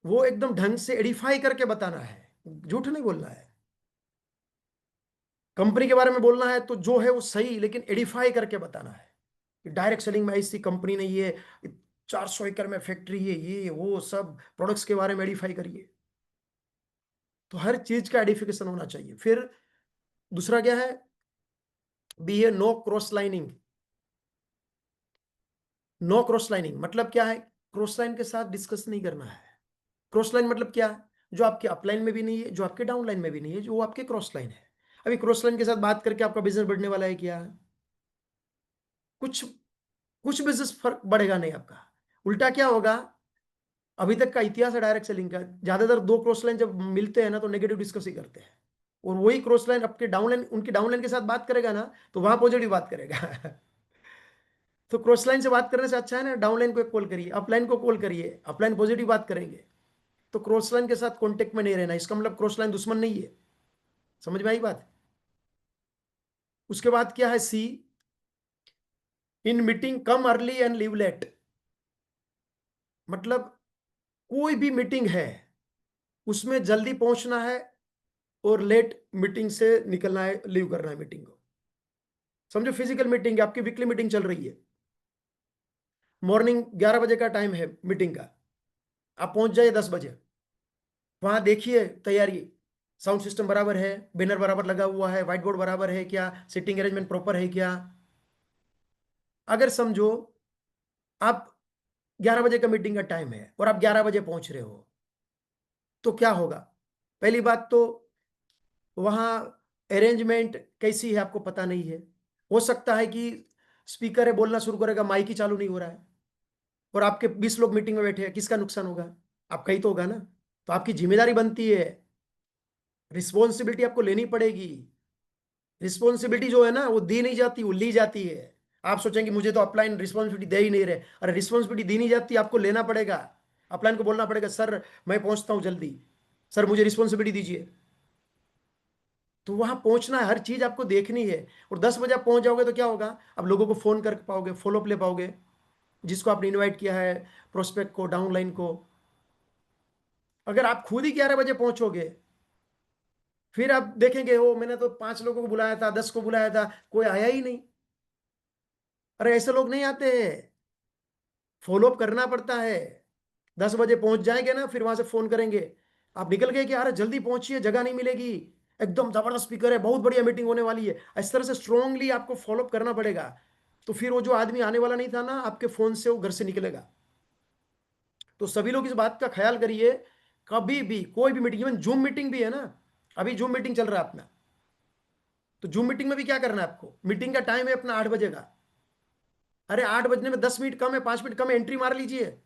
वो एकदम ढंग से एडिफाई करके बताना है, झूठ नहीं बोलना है। कंपनी के बारे में बोलना है तो जो है वो सही, लेकिन एडिफाई करके बताना है कि डायरेक्ट सेलिंग में ऐसी कंपनी नहीं है, 400 एकड़ में फैक्ट्री है, ये वो सब प्रोडक्ट्स के बारे में एडिफाई करिए। तो हर चीज का एडिफिकेशन होना चाहिए। फिर दूसरा क्या है, B a no cross lining. No cross lining मतलब क्या है, क्रॉस लाइन के साथ डिस्कस नहीं करना है। क्रॉस लाइन मतलब क्या है, जो आपके अपलाइन में भी नहीं है, जो आपके डाउन लाइन में भी नहीं है, जो वो आपके क्रॉस लाइन है। अभी क्रॉस लाइन के साथ बात करके आपका बिजनेस बढ़ने वाला है क्या? कुछ कुछ बिजनेस फर्क बढ़ेगा नहीं आपका। उल्टा क्या होगा, अभी तक का इतिहास है डायरेक्ट सेलिंग का, ज्यादातर दो क्रॉस लाइन जब मिलते हैं ना तो नेगेटिव डिस्कस ही करते हैं, और वही क्रॉस लाइन आपके डाउन लाइन उनकी डाउन लाइन के साथ बात करेगा ना तो वहां पॉजिटिव बात करेगा। तो क्रॉस लाइन से बात करने से अच्छा है ना डाउन लाइन को एक कॉल करिए, अपलाइन को कॉल करिए, अपलाइन पॉजिटिव बात करेंगे। तो क्रॉस लाइन के साथ कॉन्टेक्ट में नहीं रहना, इसका मतलब क्रॉस लाइन दुश्मन नहीं है। समझ में आई बात? उसके बाद क्या है, C, in meeting come early and leave late. मतलब कोई भी मीटिंग है उसमें जल्दी पहुंचना है और लेट मीटिंग से निकलना है, लीव करना है मीटिंग को। समझो फिजिकल मीटिंग है, आपकी वीकली मीटिंग चल रही है, मॉर्निंग 11 बजे का टाइम है मीटिंग का, आप पहुंच जाइए 10 बजे। वहां देखिए तैयारी, साउंड सिस्टम बराबर है, बैनर बराबर लगा हुआ है, व्हाइट बोर्ड बराबर है क्या, सिटिंग अरेंजमेंट प्रॉपर है क्या। अगर समझो आप 11 बजे का मीटिंग का टाइम है और आप 11 बजे पहुंच रहे हो, तो क्या होगा? पहली बात तो वहां अरेंजमेंट कैसी है आपको पता नहीं है। हो सकता है कि स्पीकर है बोलना शुरू करेगा, माइक ही चालू नहीं हो रहा है, और आपके 20 लोग मीटिंग में बैठे हैं, किसका नुकसान होगा? आपका ही तो होगा ना। तो आपकी जिम्मेदारी बनती है, रिस्पॉन्सिबिलिटी आपको लेनी पड़ेगी। रिस्पॉन्सिबिलिटी जो है ना वो दी नहीं जाती, वो ली जाती है। आप सोचेंगे मुझे तो अपलाइन रिस्पॉन्सिबिलिटी दे ही नहीं रहे, अरे रिस्पॉन्सिबिलिटी दी नहीं जाती, आपको लेना पड़ेगा। अपलाइन को बोलना पड़ेगा, सर मैं पहुंचता हूं जल्दी, सर मुझे रिस्पॉन्सिबिलिटी दीजिए। तो वहां पहुंचना है, हर चीज आपको देखनी है। और 10 बजे आप पहुंच जाओगे तो क्या होगा, अब लोगों को फोन कर पाओगे, फॉलोअप ले पाओगे, जिसको आपने इनवाइट किया है, प्रोस्पेक्ट को, डाउनलाइन को। अगर आप खुद ही 11 बजे पहुंचोगे, फिर आप देखेंगे ओ मैंने तो 5 लोगों को बुलाया था, 10 को बुलाया था, कोई आया ही नहीं। अरे ऐसे लोग नहीं आते हैं, फॉलोअप करना पड़ता है। 10 बजे पहुंच जाएंगे ना, फिर वहां से फोन करेंगे, आप निकल गए कि अरे जल्दी पहुंचिए, जगह नहीं मिलेगी, एकदम जबरदस्त स्पीकर है, बहुत बढ़िया मीटिंग होने वाली है। इस तरह से स्ट्रांगली आपको फॉलोअप करना पड़ेगा। तो फिर वो जो आदमी आने वाला नहीं था ना आपके फोन से, वो घर से निकलेगा। तो सभी लोग इस बात का ख्याल करिए, कभी भी कोई भी मीटिंग, इवन जूम मीटिंग भी है ना, अभी जूम मीटिंग चल रहा है अपना, तो जूम मीटिंग में भी क्या करना है आपको, मीटिंग का टाइम है अपना 8 बजे का, अरे 8 बजने में 10 मिनट कम है, 5 मिनट कम है, एंट्री मार लीजिए।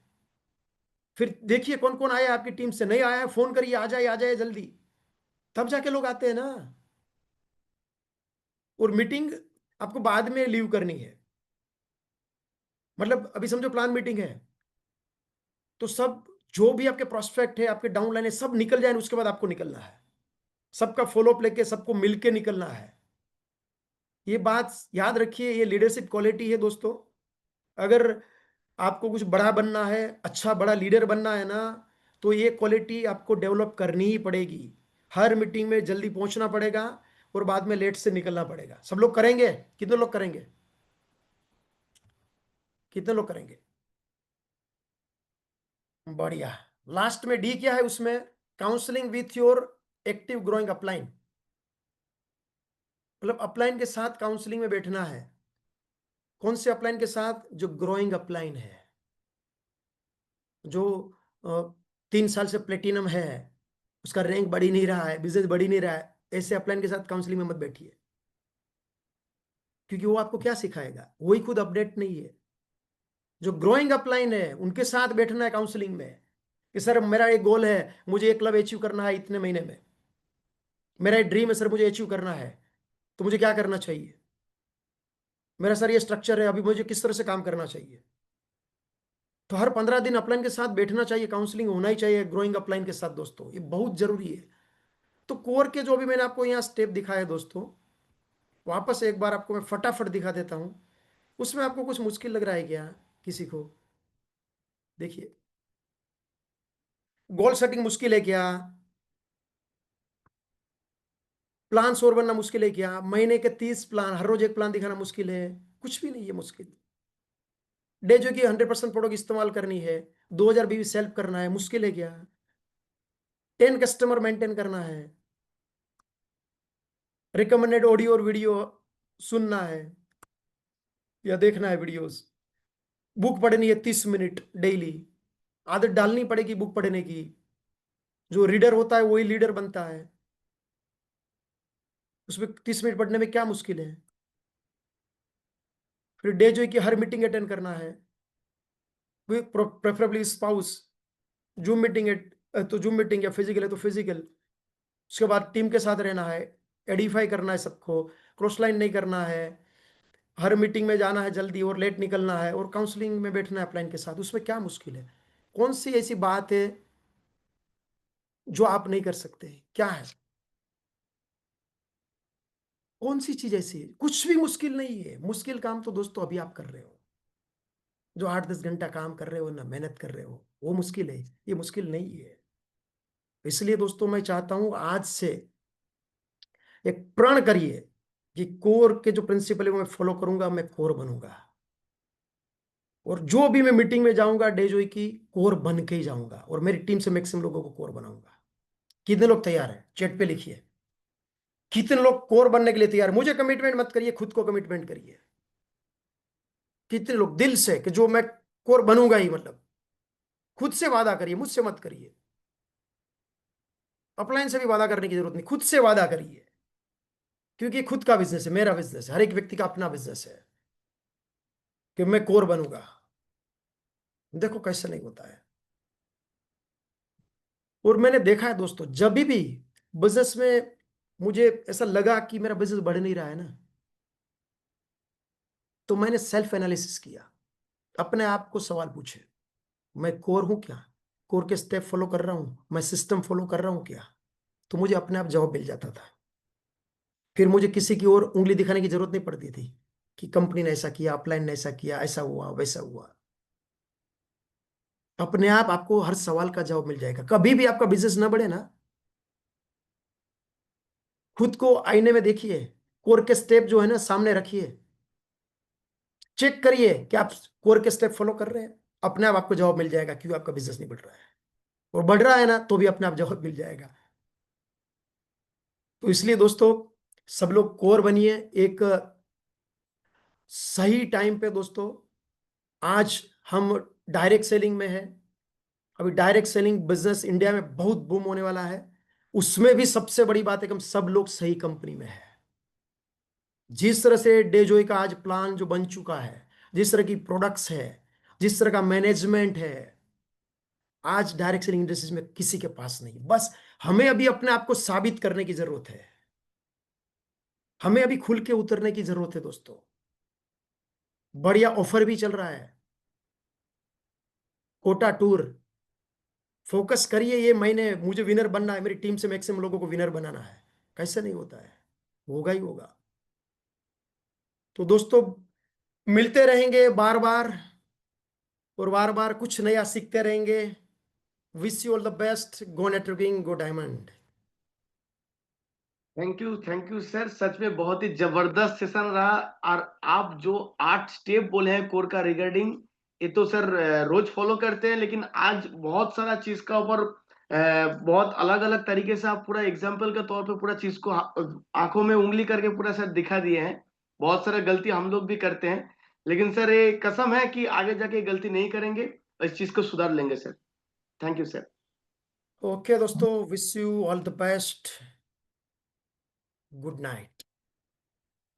फिर देखिए कौन कौन आया आपकी टीम से, नहीं आया है फोन करिए, आ जाए जल्दी, तब जाके लोग आते हैं ना। और मीटिंग आपको बाद में लीव करनी है, मतलब अभी समझो प्लान मीटिंग है, तो सब जो भी आपके प्रोस्पेक्ट है, आपके डाउनलाइन है, सब निकल जाए, उसके बाद आपको निकलना है, सबका फॉलोअप लेके सबको मिलके निकलना है। ये बात याद रखिए, ये लीडरशिप क्वालिटी है दोस्तों। अगर आपको कुछ बड़ा बनना है, अच्छा बड़ा लीडर बनना है ना, तो ये क्वालिटी आपको डेवलप करनी ही पड़ेगी। हर मीटिंग में जल्दी पहुंचना पड़ेगा और बाद में लेट से निकलना पड़ेगा। सब लोग करेंगे? कितने लोग करेंगे? कितने लोग करेंगे? बढ़िया। लास्ट में डी क्या है उसमें, counselling with your active growing upline. मतलब अपलाइन के साथ काउंसलिंग में बैठना है। कौन से अपलाइन के साथ? जो ग्रोइंग अपलाइन है, जो 3 साल से प्लेटिनम है, उसका रैंक बढ़ ही नहीं रहा है, बिजनेस बढ़ ही नहीं रहा है, ऐसे अपलाइन के साथ काउंसलिंग में मत बैठिए। क्योंकि वो आपको क्या सिखाएगा, वही खुद अपडेट नहीं है। जो ग्रोइंग अपलाइन है उनके साथ बैठना है काउंसलिंग में, कि सर मेरा एक गोल है, मुझे 1 क्लब अचीव करना है इतने महीने में, मेरा एक ड्रीम है सर, मुझे अचीव करना है, तो मुझे क्या करना चाहिए, मेरा सर ये स्ट्रक्चर है, अभी मुझे किस तरह से काम करना चाहिए। तो हर 15 दिन अपलाइन के साथ बैठना चाहिए, काउंसलिंग होना ही चाहिए ग्रोइंग अपलाइन के साथ दोस्तों, ये बहुत जरूरी है। तो कोर के जो भी मैंने आपको यहाँ स्टेप दिखाए दोस्तों, वापस एक बार आपको मैं फटाफट दिखा देता हूं। उसमें आपको कुछ मुश्किल लग रहा है क्या किसी को? देखिए, गोल सेटिंग मुश्किल है क्या? प्लान और बनना मुश्किल है क्या? महीने के 30 प्लान, हर रोज एक प्लान दिखाना मुश्किल है? कुछ भी नहीं है मुश्किल। डे जो कि 100% प्रोडक्ट इस्तेमाल करनी है, 2020 सेल्फ करना है, मुश्किल है क्या? 10 कस्टमर मेंटेन करना है, रिकमेंडेड ऑडियो और वीडियो सुनना है या देखना है वीडियोस, बुक पढ़नी है 30 मिनट डेली, आदत डालनी पड़ेगी बुक पढ़ने की। जो रीडर होता है वही लीडर बनता है। उसमें 30 मिनट पढ़ने में क्या मुश्किल है? फिर डे जो है कि हर मीटिंग अटेंड करना है, प्रेफरेबली स्पाउस। जूम मीटिंग है तो जूम मीटिंग, या फिजिकल है तो फिजिकल। उसके बाद टीम के साथ रहना है, एडिफाई करना है सबको, क्रॉस लाइन नहीं करना है, हर मीटिंग में जाना है जल्दी और लेट निकलना है, और काउंसलिंग में बैठना है अपलाइन के साथ। उसमें क्या मुश्किल है? कौन सी ऐसी बात है जो आप नहीं कर सकते? क्या है? कौन सी चीज ऐसी है? कुछ भी मुश्किल नहीं है। मुश्किल काम तो दोस्तों अभी आप कर रहे हो, जो 8-10 घंटा काम कर रहे हो ना, मेहनत कर रहे हो, वो मुश्किल है। ये मुश्किल नहीं है। इसलिए दोस्तों मैं चाहता हूं आज से एक प्रण करिए कि कोर के जो प्रिंसिपल है वो मैं फॉलो करूंगा, मैं कोर बनूंगा। और जो भी मैं मीटिंग में जाऊंगा डे जोई की, कोर बन के ही जाऊंगा, और मेरी टीम से मैक्सिमम लोगों को कोर बनाऊंगा। कितने लोग तैयार हैं? चैट पे लिखिए, कितने लोग कोर बनने के लिए तैयार हैं? मुझे कमिटमेंट मत करिए, खुद को कमिटमेंट करिए। कितने लोग दिल से कि जो मैं कोर बनूंगा ही, मतलब खुद से वादा करिए, मुझसे मत करिए। अपलाइन से भी वादा करने की जरूरत नहीं, खुद से वादा करिए। क्योंकि खुद का बिजनेस है, मेरा बिजनेस है, हर एक व्यक्ति का अपना बिजनेस है, कि मैं कोर बनूंगा। देखो कैसे नहीं होता है। और मैंने देखा है दोस्तों, जब भी बिजनेस में मुझे ऐसा लगा कि मेरा बिजनेस बढ़ नहीं रहा है ना, तो मैंने सेल्फ एनालिसिस किया, अपने आप को सवाल पूछे, मैं कोर हूं क्या? कोर के स्टेप फॉलो कर रहा हूं? मैं सिस्टम फॉलो कर रहा हूं क्या? तो मुझे अपने आप जवाब मिल जाता था। फिर मुझे किसी की ओर उंगली दिखाने की जरूरत नहीं पड़ती थी कि कंपनी ने ऐसा किया, अपलाइन ने ऐसा किया, ऐसा हुआ वैसा हुआ। अपने आप आपको हर सवाल का जवाब मिल जाएगा। कभी भी आपका बिजनेस ना बढ़े ना, खुद को आईने में देखिए, कोर के स्टेप जो है ना सामने रखिए, चेक करिए कि आप कोर के स्टेप फॉलो कर रहे हैं। अपने आप आपको जवाब मिल जाएगा क्यों आपका बिजनेस नहीं बढ़ रहा है। और बढ़ रहा है ना तो भी अपने आप जवाब मिल जाएगा। तो इसलिए दोस्तों, सब लोग कोर बनिए एक सही टाइम पे दोस्तों। आज हम डायरेक्ट सेलिंग में है। अभी डायरेक्ट सेलिंग बिजनेस इंडिया में बहुत बूम होने वाला है। उसमें भी सबसे बड़ी बात है कि हम सब लोग सही कंपनी में है। जिस तरह से डेजोई का आज प्लान जो बन चुका है, जिस तरह की प्रोडक्ट्स है, जिस तरह का मैनेजमेंट है, आज डायरेक्ट सेलिंग इंडस्ट्रीज में किसी के पास नहीं। बस हमें अभी अपने आप को साबित करने की जरूरत है। हमें अभी खुल के उतरने की जरूरत है दोस्तों। बढ़िया ऑफर भी चल रहा है, कोटा टूर। फोकस करिए ये महीने, मुझे विनर बनना है, मेरी टीम से मैक्सिमम लोगों को विनर बनाना है। कैसे नहीं होता है? होगा ही होगा। तो दोस्तों, मिलते रहेंगे बार बार, और बार बार कुछ नया सीखते रहेंगे। Wish you all the best. Go networking, go diamond. Thank you sir, सच में बहुत ही जबरदस्त सेशन रहा। और आप जो 8 स्टेप बोले हैं कोर का रिगार्डिंग, ये तो सर रोज फॉलो करते हैं, लेकिन आज बहुत सारा चीज का ऊपर बहुत अलग अलग तरीके से आप पूरा एग्जाम्पल के तौर पे पूरा चीज को आंखों में उंगली करके पूरा सर दिखा दिए हैं। बहुत सारा गलती हम लोग भी करते हैं, लेकिन सर ये कसम है कि आगे जाके गलती नहीं करेंगे और इस चीज को सुधार लेंगे sir. Thank you sir. Okay दोस्तों, wish you all the best. Good night.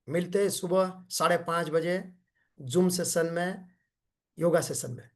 मिलते हैं सुबह 5:30 बजे जूम सेशन में, योगा सेशन में।